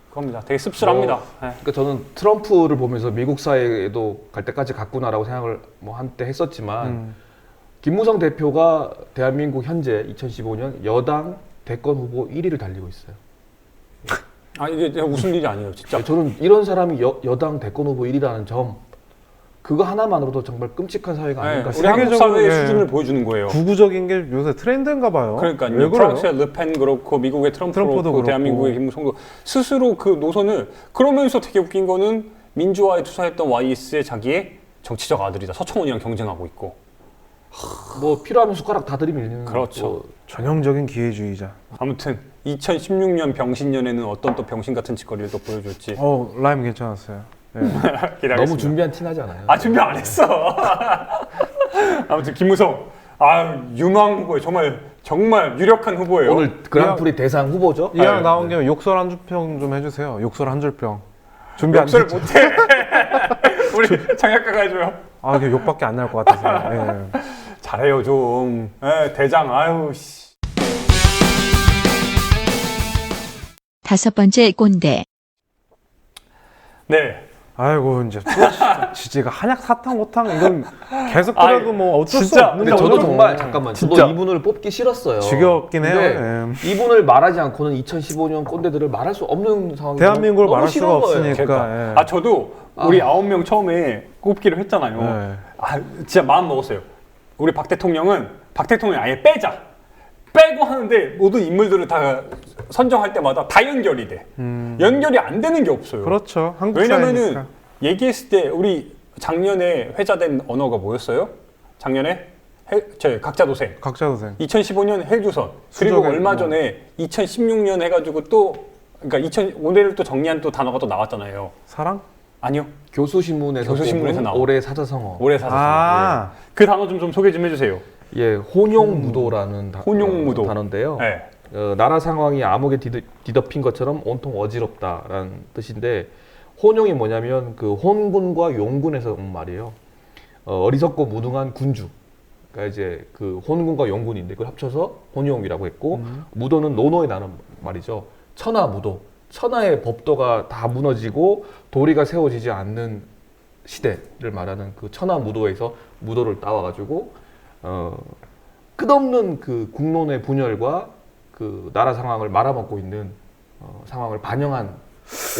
그겁니다. 되게 씁쓸합니다. 네. 그러니까 저는 트럼프를 보면서 미국 사회에도 갈 때까지 갔구나라고 생각을 뭐 한때 했었지만 김무성 대표가 대한민국 현재 2015년 여당 대권 후보 1위를 달리고 있어요. 아 이게 웃을 일이 아니에요, 진짜. 저는 이런 사람이 여당 대권 후보 1위라는 점 그거 하나만으로도 정말 끔찍한 사회가 아닐까 우리 한국 세계적으로, 사회의 예. 수준을 보여주는 거예요. 구구적인 게 요새 트렌드인가 봐요. 그러니까요. 왜 그래요? 프랑스의 르펜 그렇고 미국의 트럼프도 그렇고 그렇고. 대한민국의 김무성도 스스로 그 노선을 그러면서 되게 웃긴 거는 민주화에 투사했던 YS의 자기의 정치적 아들이다. 서청원이랑 경쟁하고 있고. 뭐 필요하면 숟가락 다 들이밀는 그렇죠. 뭐 전형적인 기회주의자. 아무튼 2016년 병신년에는 어떤 또 병신 같은 짓거리를 또 보여줄지 라임 괜찮았어요. 예. 기대하겠습니다. 너무 준비한 티 나지 않아요? 아 준비 안 했어. 아무튼 김무성 유망 후보예요. 정말 유력한 후보예요. 오늘 그랑프리 대상 후보죠? 이왕 나온 김에 욕설 한 줄평 좀 해주세요. 욕설 한 줄평. 준비 안 욕설 됐죠? 못해. 우리 장약가가 해줘요. 이게 욕밖에 안 날 것 같아서. 예. 잘해요 좀. 대장 아유 씨. 5번째 꼰대. 네. 아이고 이제 또 지지가 한약 사탕 오탕 이건 계속 들어도 뭐 어쩔 수 진짜. 없는 근데 저도 거죠. 정말 잠깐만 저도 진짜. 이분을 뽑기 싫었어요. 지겹긴 해요. 근데 이분을 말하지 않고는 2015년 꼰대들을 말할 수 없는 상황이 대한민국을 너무 말할 싫은 수가 거예요. 없으니까. 그러니까. 예. 저도 우리 9명 처음에 꼽기로 했잖아요. 네. 진짜 마음 먹었어요. 우리 박 대통령은 아예 빼자. 빼고 하는데 모든 인물들을 다 선정할 때마다 다 연결이 돼. 연결이 안 되는 게 없어요. 그렇죠. 한국 왜냐면은 사회니까. 얘기했을 때 우리 작년에 회자된 언어가 뭐였어요? 작년에 각자도생. 각자 도생. 2015년 헬조선. 그리고 수족의 얼마 뭐. 전에 2016년 해가지고 또 그러니까 오늘 또 정리한 또 단어가 또 나왔잖아요. 사랑? 아니요. 교수신문에서 교수신문에서 뽑은 나온. 올해 사자성어. 올해 사자. 아, 그 단어 좀 소개 좀 해주세요. 예, 혼용무도라는 혼용무도. 단어인데요. 네. 나라 상황이 암흑에 뒤덮인 것처럼 온통 어지럽다라는 뜻인데 혼용이 뭐냐면 그 혼군과 용군에서 온 말이에요. 어리석고 무능한 군주. 그러니까 이제 그 혼군과 용군인데 그걸 합쳐서 혼용이라고 했고 무도는 노노에 나는 말이죠. 천하무도. 천하의 법도가 다 무너지고 도리가 세워지지 않는 시대를 말하는 그 천하무도에서 무도를 따와가지고 끝없는 그 국론의 분열과 그 나라 상황을 말아먹고 있는 상황을 반영한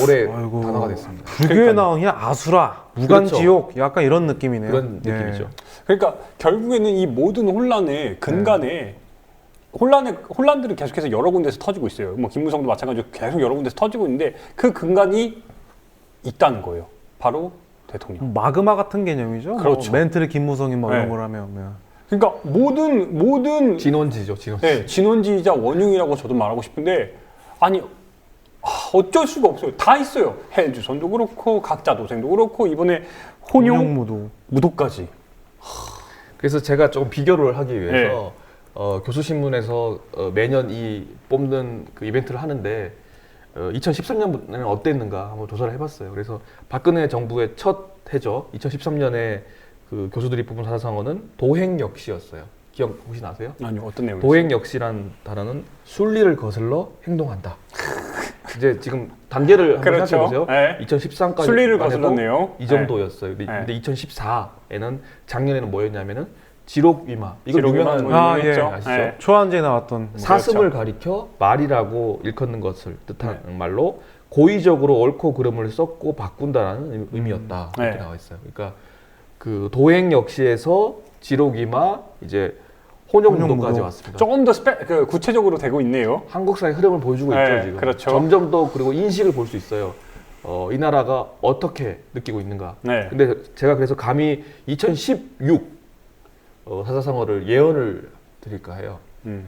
올해 아이고, 단어가 됐습니다. 불교에 나온 그냥 아수라, 무간지옥 약간 이런 느낌이네요. 그런 예. 느낌이죠. 그러니까 결국에는 이 모든 혼란의 근간에 혼란들은 계속해서 여러 군데서 터지고 있어요. 뭐 김무성도 마찬가지로 계속 여러 군데서 터지고 있는데 그 근간이 있다는 거예요. 바로 대통령. 마그마 같은 개념이죠. 그렇죠. 뭐 멘트를 김무성이 뭐 네. 이런 걸 하면. 그러니까 모든 진원지죠, 진원지. 네, 진원지이자 원흉이라고 저도 말하고 싶은데 아니 어쩔 수가 없어요. 다 있어요. 해주선도 그렇고 각자 도생도 그렇고 이번에 혼용무도. 무도까지. 그래서 제가 조금 비교를 하기 위해서 교수신문에서 매년 이 뽑는 그 이벤트를 하는데 2013년에는 어땠는가 한번 조사를 해봤어요. 그래서 박근혜 정부의 첫 해죠. 2013년에 그 교수들이 뽑은 사자성어는 도행역시였어요. 기억 혹시 나세요? 아니요, 어떤 내용이죠? 도행역시란 단어는 순리를 거슬러 행동한다. 이제 지금 단계를 한번 그렇죠. 생각해보세요. 네. 2013까지 순리를 거슬렀네요. 이 정도였어요. 네. 근데 2014에는 작년에는 뭐였냐면은 지록위마. 이거 지록위마 유명한 뭐 아, 유명했죠. 예. 아시죠? 네. 초안지에 나왔던 사슴을 가리켜 말이라고 일컫는 것을 뜻하는 말로 고의적으로 옳고 그름을 썩고 바꾼다라는 의미였다. 이렇게 네. 나와 있어요. 그러니까 그 도행역시에서 지록이마 이제 혼용무도까지 혼용무도. 왔습니다. 조금 더 구체적으로 되고 있네요. 한국사의 흐름을 보여주고 네, 있죠 지금. 그렇죠. 점점 더 그리고 인식을 볼 수 있어요. 이 나라가 어떻게 느끼고 있는가. 네. 근데 제가 그래서 감히 2016 사자성어를 예언을 드릴까 해요.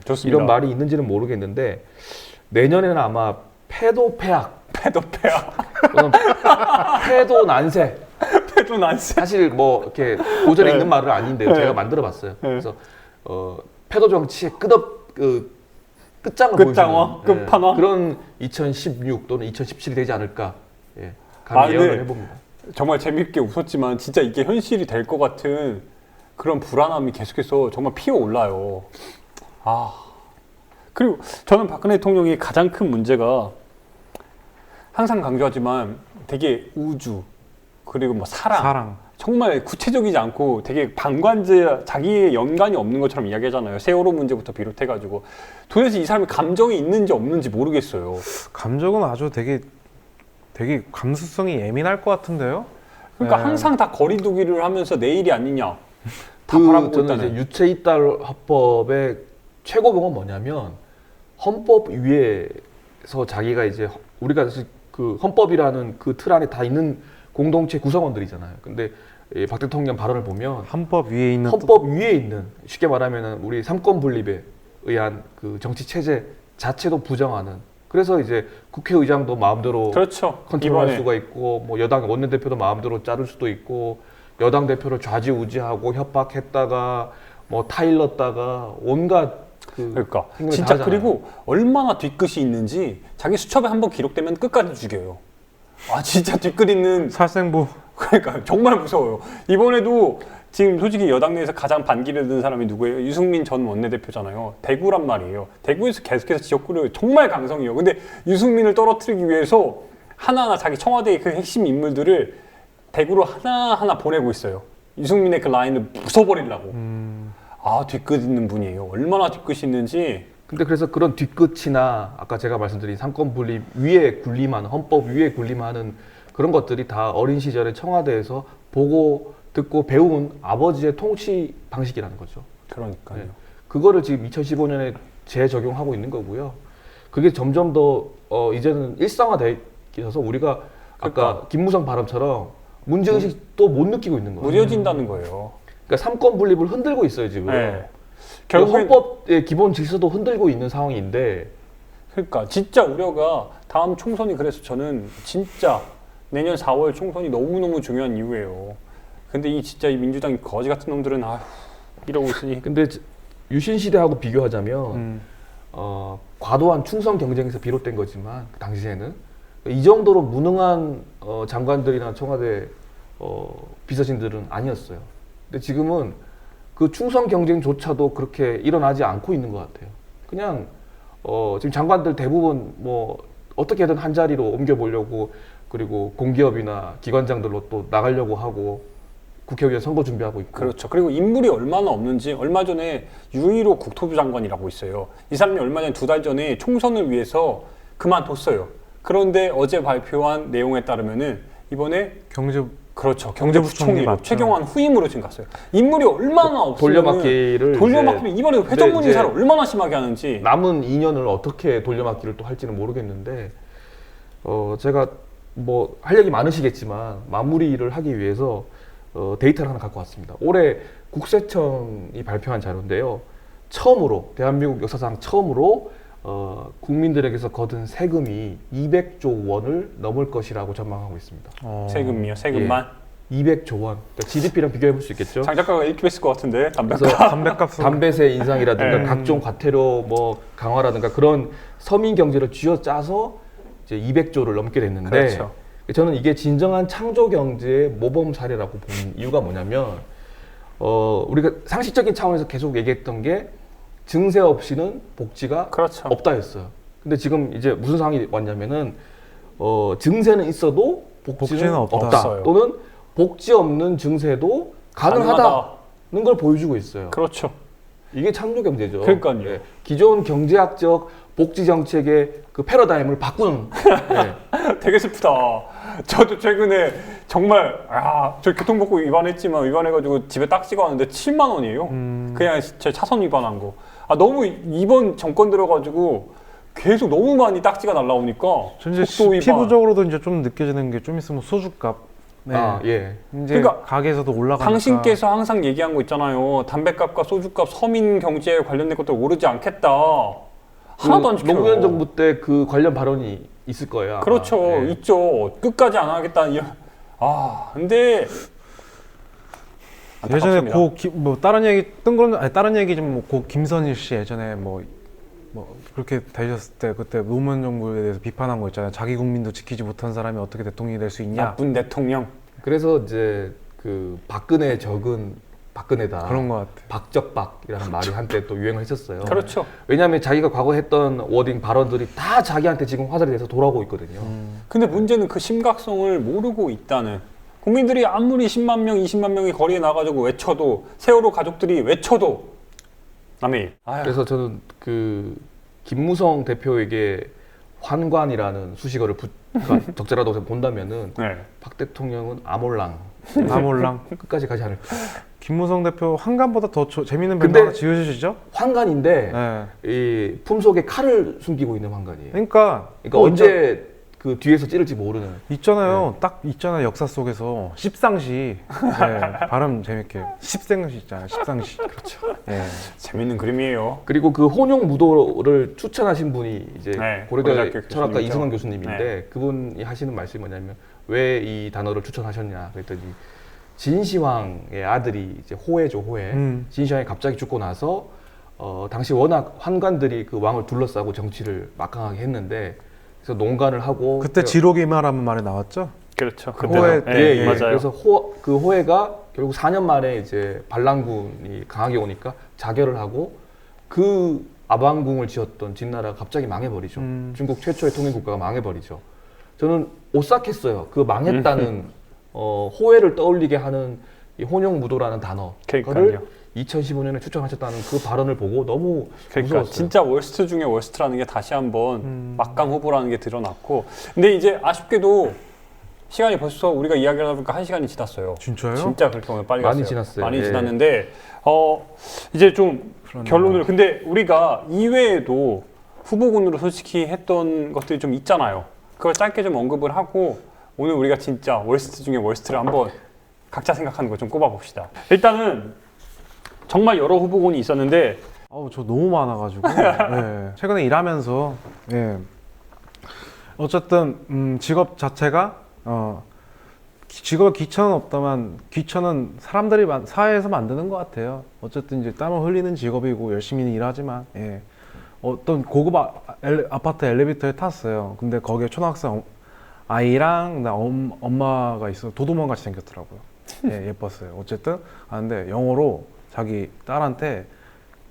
좋습니다. 이런 말이 있는지는 모르겠는데 내년에는 아마 패도폐악 패도폐야. 또는 패도난세. 패도난세. 사실 뭐 이렇게 고전에 네. 있는 말은 아닌데요. 제가 만들어봤어요. 그래서 패도 정치의 끝장을 끝장화? 보여주는 끝판왕? 그런 2016 또는 2017이 되지 않을까. 예, 감히 예언을 네. 해봅니다. 정말 재밌게 웃었지만 진짜 이게 현실이 될 것 같은 그런 불안함이 계속해서 정말 피어올라요. 그리고 저는 박근혜 대통령이 가장 큰 문제가 항상 강조하지만 되게 우주 그리고 뭐 사랑. 정말 구체적이지 않고 되게 방관제 자기의 연관이 없는 것처럼 이야기하잖아요. 세월호 문제부터 비롯해가지고 도대체 이 사람이 감정이 있는지 없는지 모르겠어요. 감정은 아주 되게 감수성이 예민할 것 같은데요. 그러니까 네. 항상 다 거리두기를 하면서 내일이 아니냐. 다 그 바라보고 저는 있다는. 이제 유체이탈 화법의 최고봉은 뭐냐면 헌법 위에서 자기가 이제 우리가 사실 그 헌법이라는 그 틀 안에 다 있는 공동체 구성원들이잖아요. 근데 박 대통령 발언을 보면 헌법 위에 있는 헌법 위에 있는 쉽게 말하면은 우리 삼권 분립에 의한 그 정치 체제 자체도 부정하는. 그래서 이제 국회의장도 마음대로 그렇죠. 컨트롤할 이번에. 수가 있고 뭐 여당 원내대표도 마음대로 자를 수도 있고 여당 대표를 좌지우지하고 협박했다가 뭐 타일렀다가 온갖 그러니까 행동을 진짜 다 하잖아요. 그리고 얼마나 뒤끝이 있는지 자기 수첩에 한번 기록되면 끝까지 죽여요. 진짜 뒤끝 있는 살생부. 그러니까 정말 무서워요. 이번에도 지금 솔직히 여당 내에서 가장 반기를 든 사람이 누구예요? 유승민 전 원내대표잖아요. 대구란 말이에요. 대구에서 계속해서 지역구를 정말 강성이에요. 근데 유승민을 떨어뜨리기 위해서 하나하나 자기 청와대의 그 핵심 인물들을 대구로 하나하나 보내고 있어요. 유승민의 그 라인을 부숴버리려고. 뒤끝 있는 분이에요. 얼마나 뒤끝이 있는지. 근데 그래서 그런 뒤끝이나 아까 제가 말씀드린 삼권 분립 위에 군림하는 헌법 위에 군림하는 그런 것들이 다 어린 시절에 청와대에서 보고 듣고 배운 아버지의 통치 방식이라는 거죠. 그러니까요. 네. 그거를 지금 2015년에 재적용하고 있는 거고요. 그게 점점 더 이제는 일상화돼 있어서 우리가 아까 그러니까. 김무성 발언처럼 문제의식도 못 느끼고 있는 거예요. 무뎌진다는 거예요. 그러니까 삼권 분립을 흔들고 있어요 지금. 네. 결국 결국엔 헌법의 기본 질서도 흔들고 있는 상황인데 그러니까 진짜 우려가 다음 총선이 그래서 저는 진짜 내년 4월 총선이 너무너무 중요한 이유예요. 근데 이 진짜 이 민주당 거지 같은 놈들은 아휴 이러고 있으니 근데 유신 시대하고 비교하자면 과도한 충성 경쟁에서 비롯된 거지만 그 당시에는 이 정도로 무능한 장관들이나 청와대 비서진들은 아니었어요. 근데 지금은 그 충성 경쟁조차도 그렇게 일어나지 않고 있는 것 같아요. 그냥 지금 장관들 대부분 뭐 어떻게든 한 자리로 옮겨보려고 그리고 공기업이나 기관장들로 또 나가려고 하고 국회의원 선거 준비하고 있고. 그렇죠. 그리고 인물이 얼마나 없는지 얼마 전에 유일호 국토부 장관이라고 있어요. 이 사람이 얼마 전에 2달 전에 총선을 위해서 그만뒀어요. 그런데 어제 발표한 내용에 따르면은 이번에 경제 그렇죠. 경제부총리 경제부총리로 맞죠. 최경환 후임으로 지금 갔어요. 인물이 얼마나 없으면 돌려막기를 돌려막기면 이번에 회전문 이제 인사를 얼마나 심하게 하는지. 남은 2년을 어떻게 돌려막기를 또 할지는 모르겠는데 제가 뭐 할 얘기 많으시겠지만 마무리를 하기 위해서 데이터를 하나 갖고 왔습니다. 올해 국세청이 발표한 자료인데요. 처음으로 대한민국 역사상 처음으로 국민들에게서 거둔 세금이 200조 원을 넘을 것이라고 전망하고 있습니다. 세금이요. 세금만. 200조 원. 그러니까 GDP랑 비교해 볼 수 있겠죠. 장 작가가 읽기 했을 것 같은데 담배값. 그래서 담배값 담배세 인상이라든가 네. 각종 과태료 뭐 강화라든가 그런 서민 경제를 쥐어짜서 이제 200조를 넘게 됐는데 그렇죠. 저는 이게 진정한 창조 경제의 모범 사례라고 보는 이유가 뭐냐면 우리가 상식적인 차원에서 계속 얘기했던 게 증세 없이는 복지가 그렇죠. 없다였어요. 근데 지금 이제 무슨 상황이 왔냐면은 증세는 있어도 복지는 복지는 없다. 없어요. 또는 복지 없는 증세도 가능하다는 걸 보여주고 있어요. 그렇죠. 이게 창조 경제죠. 그러니까요. 예, 기존 경제학적 복지 정책의 그 패러다임을 바꾸는. 예. 되게 슬프다. 저도 최근에 정말 저 교통법규 위반했지만 위반해가지고 집에 딱지가 왔는데 7만 원이에요. 그냥 제 차선 위반한 거. 너무 이번 정권 들어가지고 계속 너무 많이 딱지가 날라오니까 이제 속도 위반. 피부적으로도 이제 좀 느껴지는 게 좀 있으면 소주값. 네. 예. 이제 그러니까 가게에서도 올라가니까. 당신께서 항상 얘기한 거 있잖아요. 담배값과 소주값 서민 경제에 관련된 것들 오르지 않겠다. 하나도 안 지켜요. 노무현 정부 때 그 관련 발언이 있을 거예요. 아마. 그렇죠. 예. 있죠. 끝까지 안 하겠다는 이런. 근데 예전에 안타깝습니다. 뭐 다른 얘기 다른 얘기 좀 고 김선일 씨 예전에 뭐 그렇게 되셨을 때 그때 노무현 정부에 대해서 비판한 거 있잖아요. 자기 국민도 지키지 못한 사람이 어떻게 대통령이 될 수 있냐. 나쁜 대통령. 그래서 이제 그 박근혜 적은 박근혜다. 그런 것 같아. 박적박이라는 말이 한때 또 유행을 했었어요. 그렇죠. 왜냐하면 자기가 과거 했던 워딩 발언들이 다 자기한테 지금 화살이 돼서 돌아오고 있거든요. 근데 문제는 그 심각성을 모르고 있다는. 국민들이 아무리 10만 명, 20만 명이 거리에 나가지고 외쳐도 세월호 가족들이 외쳐도 남의 일. 그래서 저는 그 김무성 대표에게 환관이라는 수식어를 적절하다고 본다면은 네. 박 대통령은 아몰랑 아몰랑. 끝까지 가지 않을까. 김무성 대표 한간보다 더 재밌는 근데- 밴드 하나 지어주시죠? 환관인데 네. 이 품속에 칼을 숨기고 있는 환관이에요. 그러니까 언제 그 뒤에서 찌를지 모르는. 있잖아요. 딱 있잖아요. 역사 속에서 십상시. 네, 발음 재밌게. 십생시 있잖아요. 십상시. 그렇죠. 네. 재밌는 그림이에요. 그리고 그 혼용 무도를 추천하신 분이 이제 네, 고려대 고려대학교 철학과 교수님이죠. 이승원 교수님인데 네. 그분이 하시는 말씀이 뭐냐면 왜 이 단어를 추천하셨냐 그랬더니 진시황의 아들이 이제 호해죠, 호해. 진시황이 갑자기 죽고 나서 당시 워낙 환관들이 그 왕을 둘러싸고 정치를 막강하게 했는데 그래서 농간을 하고 그때 지록이마라는 말이 나왔죠? 그렇죠. 호해- 그때는. 예, 예. 맞아요. 그래서 그 호해가 결국 4년 만에 이제 반란군이 강하게 오니까 자결을 하고 그 아방궁을 지었던 진나라가 갑자기 망해버리죠. 중국 최초의 통일국가가 망해버리죠. 저는 오싹했어요. 그 망했다는 호해를 떠올리게 하는 이 혼용무도라는 단어를 그러니까요. 2015년에 추천하셨다는 그 발언을 보고 너무 그러니까 무서웠어요. 진짜 월스트 중에 월스트라는 게 다시 한번 막강 후보라는 게 드러났고, 근데 이제 아쉽게도 시간이 벌써 우리가 이야기를 하다 보니까 1시간이 지났어요. 진짜요? 진짜 그렇게 오늘 빨리 많이 갔어요. 지났어요. 많이 예. 지났는데 이제 좀 결론을, 근데 우리가 이외에도 후보군으로 솔직히 했던 것들이 좀 있잖아요. 그걸 짧게 좀 언급을 하고 오늘 우리가 진짜 월스트 중에 월스트를 한번 각자 생각하는 거 좀 꼽아봅시다. 일단은 정말 여러 후보군이 있었는데 저 너무 많아가지고 예. 최근에 일하면서 예. 어쨌든 직업 자체가 직업 귀천은 없다만 귀천은 사람들이 사회에서 만드는 것 같아요. 어쨌든 이제 땀을 흘리는 직업이고 열심히 일하지만 예. 어떤 고급 아파트 엘리베이터에 탔어요. 근데 거기에 초등학생 아이랑 엄마가 있어 도도몬 같이 생겼더라고요. 예, 예뻤어요. 어쨌든 근데 영어로 자기 딸한테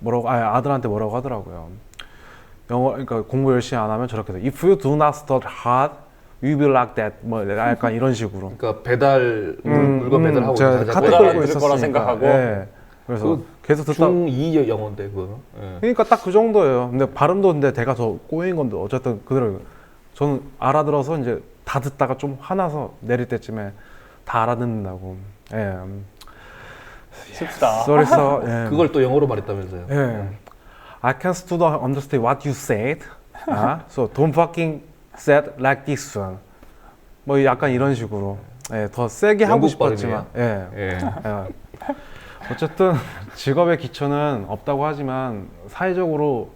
아들한테 뭐라고 하더라고요. 그러니까 공부 열심히 안 하면 저렇게 돼. If you do not study hard, you will like that. 뭐 약간 이런 식으로. 그러니까 물건 배달하고 제가 있는 카톡 못 끌고 알아들을 있었으니까. 거라 생각하고. 예. 그래서 계속 듣다. 중2 영어인데 그거는. 예. 그러니까 딱 그 정도예요. 근데 발음도 근데 내가 더 꼬인 건데 어쨌든 그대로 저는 알아들어서 이제 다 듣다가 좀 화나서 내릴 때쯤에 다 알아듣는다고. 예. 슬프다. 썰있어. 예. 그걸 또 영어로 말했다면서요. 예. I can still understand what you said. So don't fucking said like this one. 뭐 약간 이런 식으로. 예, 더 세게 하고 영국 싶었지만. 예. 예. 예. 어쨌든 직업의 기초는 없다고 하지만 사회적으로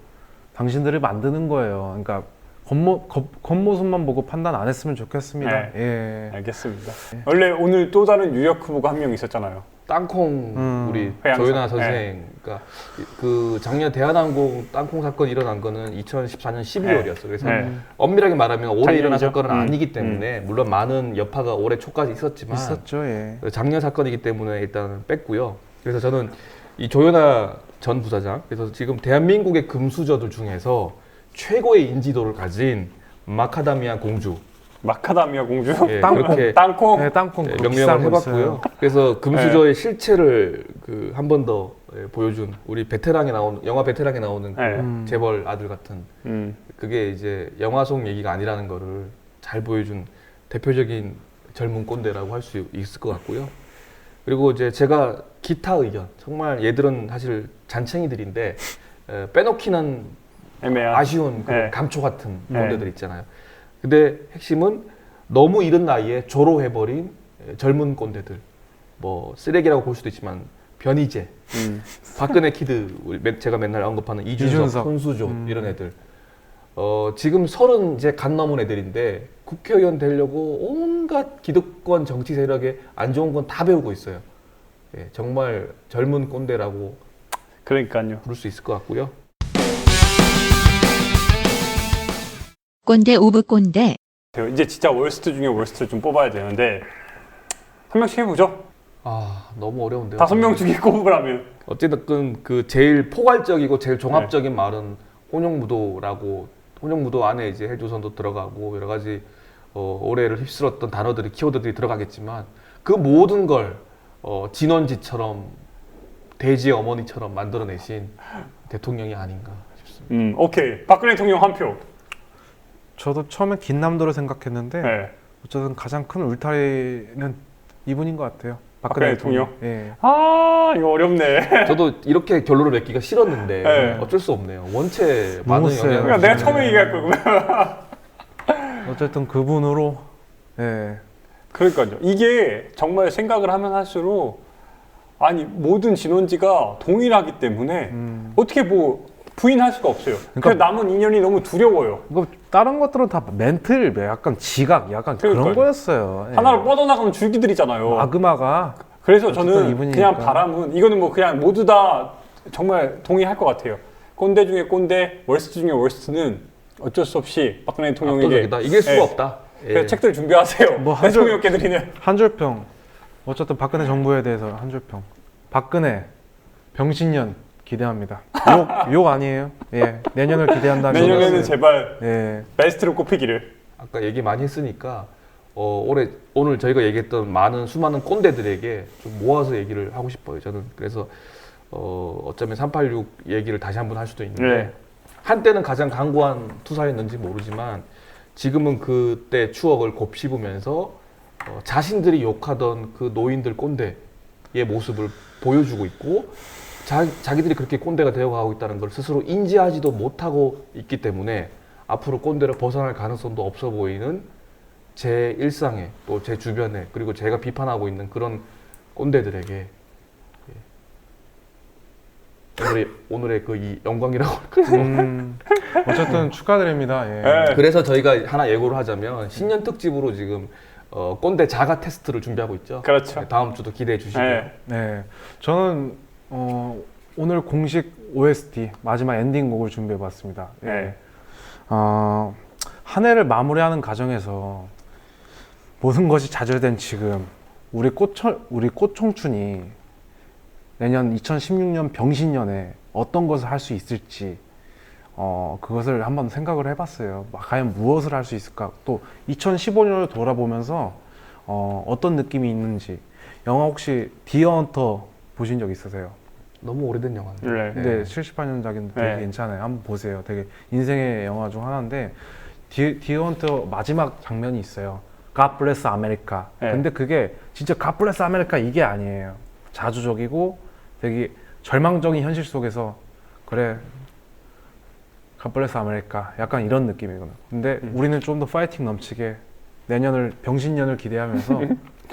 당신들을 만드는 거예요. 그러니까 겉모습만 보고 판단 안 했으면 좋겠습니다. 네. 예. 알겠습니다. 원래 오늘 또 다른 유력 후보가 한 명 있었잖아요. 땅콩 우리 회양사. 조연아 선생, 그러니까 그 작년 대한항공 땅콩 사건이 일어난 거는 2014년 12월이었어. 그래서 엄밀하게 말하면 올해 일어난 작년이죠? 사건은 아니기 때문에 물론 많은 여파가 올해 초까지 있었지만 있었죠. 예. 작년 사건이기 때문에 일단 뺐고요. 그래서 저는 이 조연아 전 부사장, 그래서 지금 대한민국의 금수저들 중에서 최고의 인지도를 가진 마카다미아 공주, 마카다미아 공주? 예, 땅콩. 그렇게 땅콩? 네, 땅콩 명명을 비싼 거 해봤고요. 있어요. 그래서 금수저의 실체를 한 번 더 보여준 우리 영화 베테랑에 나오는 그 네. 재벌 아들 같은 그게 이제 영화 속 얘기가 아니라는 거를 잘 보여준 대표적인 젊은 꼰대라고 할 수 있을 것 같고요. 그리고 이제 제가 기타 의견, 정말 얘들은 사실 잔챙이들인데 빼놓기는 애매한. 아쉬운 그 네. 감초 같은 네. 꼰대들 있잖아요. 근데 핵심은 너무 이른 나이에 졸업해버린 젊은 꼰대들, 뭐 쓰레기라고 볼 수도 있지만 변희재, 박근혜 키드, 제가 맨날 언급하는 이준석, 손수조 이런 애들. 지금 30 이제 간 넘은 애들인데 국회의원 되려고 온갖 기득권 정치 세력에 안 좋은 건 다 배우고 있어요. 예, 정말 젊은 꼰대라고 그러니까요. 부를 수 있을 것 같고요. 꼰대 오브 꼰대. 이제 진짜 월스트 중에 월스트를 좀 뽑아야 되는데 한 명씩 해보죠. 너무 어려운데요. 5명 중에 꼽으라면. 어쨌든 그 제일 포괄적이고 제일 종합적인 말은 혼용무도라고, 혼용무도 안에 이제 헬조선도 들어가고 여러 가지 올해를 휩쓸었던 단어들이, 키워드들이 들어가겠지만 그 모든 걸 진원지처럼 돼지의 어머니처럼 만들어내신 대통령이 아닌가 싶습니다. 오케이. 박근혜 대통령 한 표. 저도 처음에 긴남도를 생각했는데 네. 어쨌든 가장 큰 울타리는 이분인 것 같아요. 박근혜 대통령? 예. 이거 어렵네. 저도 이렇게 결론을 맺기가 싫었는데 네. 어쩔 수 없네요. 원체 너무 많은 세요. 영향을 그러니까 내가 주는- 처음에 얘기할 거구나. 어쨌든 그분으로 예. 그러니까요. 이게 정말 생각을 하면 할수록 모든 진원지가 동일하기 때문에 어떻게 뭐 부인할 수가 없어요. 그러니까 남은 인연이 너무 두려워요. 뭐 다른 것들은 다 멘틀, 약간 지각, 약간 그런 그러니까요. 거였어요. 예. 하나로 뻗어나가면 줄기들이잖아요. 아그마가 그래서 어쨌든 저는 이분이니까. 그냥 바람은 이거는 뭐 그냥 모두 다 정말 동의할 것 같아요. 꼰대 중에 꼰대, 월스트 중에 월스트는 어쩔 수 없이 박근혜 대통령에게 압도적이다. 이길 수가 예. 없다. 예. 그래서 책들 준비하세요. 뭐 한 줄- 대통령께 드리는. 한 줄평. 어쨌든 박근혜 정부에 대해서 한 줄평. 박근혜 병신년 기대합니다. 욕 아니에요. 예. 내년을 기대한다는 내년에는 거였어요. 제발 예. 베스트로 꼽히기를. 아까 얘기 많이 했으니까 오늘 저희가 얘기했던 수많은 꼰대들에게 좀 모아서 얘기를 하고 싶어요. 저는 그래서 어쩌면 386 얘기를 다시 한번 할 수도 있는데 네. 한때는 가장 강고한 투사였는지 모르지만 지금은 그때 추억을 곱씹으면서 자신들이 욕하던 그 노인들 꼰대의 모습을 보여주고 있고 자기들이 그렇게 꼰대가 되어가고 있다는 걸 스스로 인지하지도 못하고 있기 때문에 앞으로 꼰대를 벗어날 가능성도 없어 보이는 제 일상에 또 제 주변에 그리고 제가 비판하고 있는 그런 꼰대들에게 오늘의 그 이 영광이라고 할까요? 어쨌든 축하드립니다. 예. 네. 그래서 저희가 하나 예고를 하자면 신년 특집으로 지금 꼰대 자가 테스트를 준비하고 있죠. 그렇죠. 네, 다음 주도 기대해 주시고요. 네. 네, 저는 오늘 공식 OST 마지막 엔딩곡을 준비해봤습니다. 예. 네. 한 해를 마무리하는 과정에서 모든 것이 좌절된 지금 우리 꽃청춘이 내년 2016년 병신년에 어떤 것을 할 수 있을지 그것을 한번 생각을 해봤어요. 과연 무엇을 할 수 있을까? 또 2015년을 돌아보면서 어떤 느낌이 있는지. 영화 혹시 디어 헌터 보신 적 있으세요? 너무 오래된 영화인데. 네. 근데 78년작인데 되게 네. 괜찮아요. 한번 보세요. 되게 인생의 영화 중 하나인데 디어 헌터 마지막 장면이 있어요. God bless America. 네. 근데 그게 진짜 God bless America 이게 아니에요. 자주적이고 되게 절망적인 현실 속에서 그래 God bless America 약간 이런 느낌이거든요. 근데 우리는 좀 더 파이팅 넘치게 내년을 병신년을 기대하면서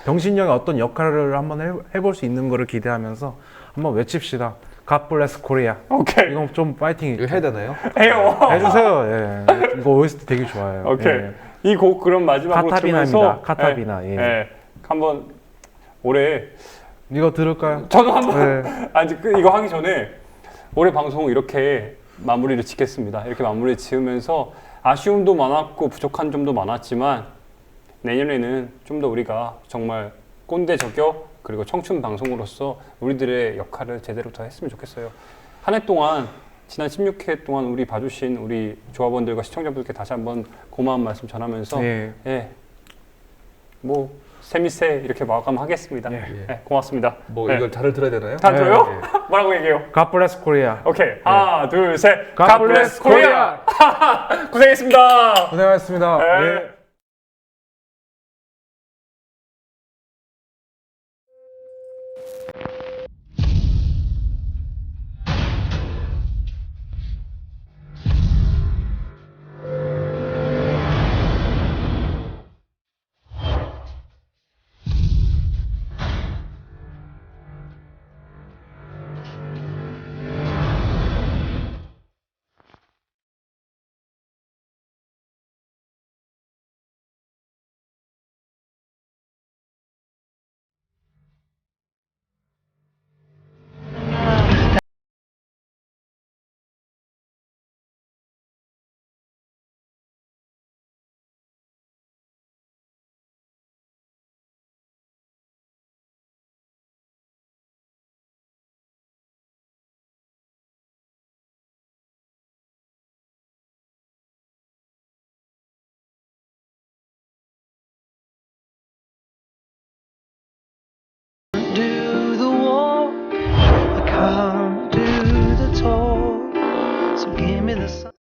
병신년의 어떤 역할을 한번 해볼 수 있는 거를 기대하면서 한번 외칩시다. God bless Korea. 오케이. 이건 좀 파이팅 이거 해야 되나요? 해요. 해주세요. 예. 이거 OST 되게 좋아요. 오케이. 예. 이 곡 그럼 마지막으로 카타비나입니다. 들으면서 카타비나. 예. 예. 예. 한번 올해 이거 들을까요? 저도 한번 네. 아직 이거 하기 전에 올해 방송 이렇게 마무리를 짓겠습니다. 이렇게 마무리 지으면서 아쉬움도 많았고 부족한 점도 많았지만 내년에는 좀 더 우리가 정말 꼰대 저격 그리고 청춘 방송으로서 우리들의 역할을 제대로 더 했으면 좋겠어요. 한 해 동안 지난 16회 동안 우리 봐주신 우리 조합원들과 시청자분들께 다시 한번 고마운 말씀 전하면서 예. 예. 뭐 세미세 이렇게 마감하겠습니다. 예. 예, 고맙습니다. 뭐 예. 이걸 잘을 들어야 되나요? 다 들어요? 예. 뭐라고 얘기해요? God bless Korea. 오케이. 하나, 둘, 셋. God bless 고생했습니다. 고생하셨습니다. 예. 예.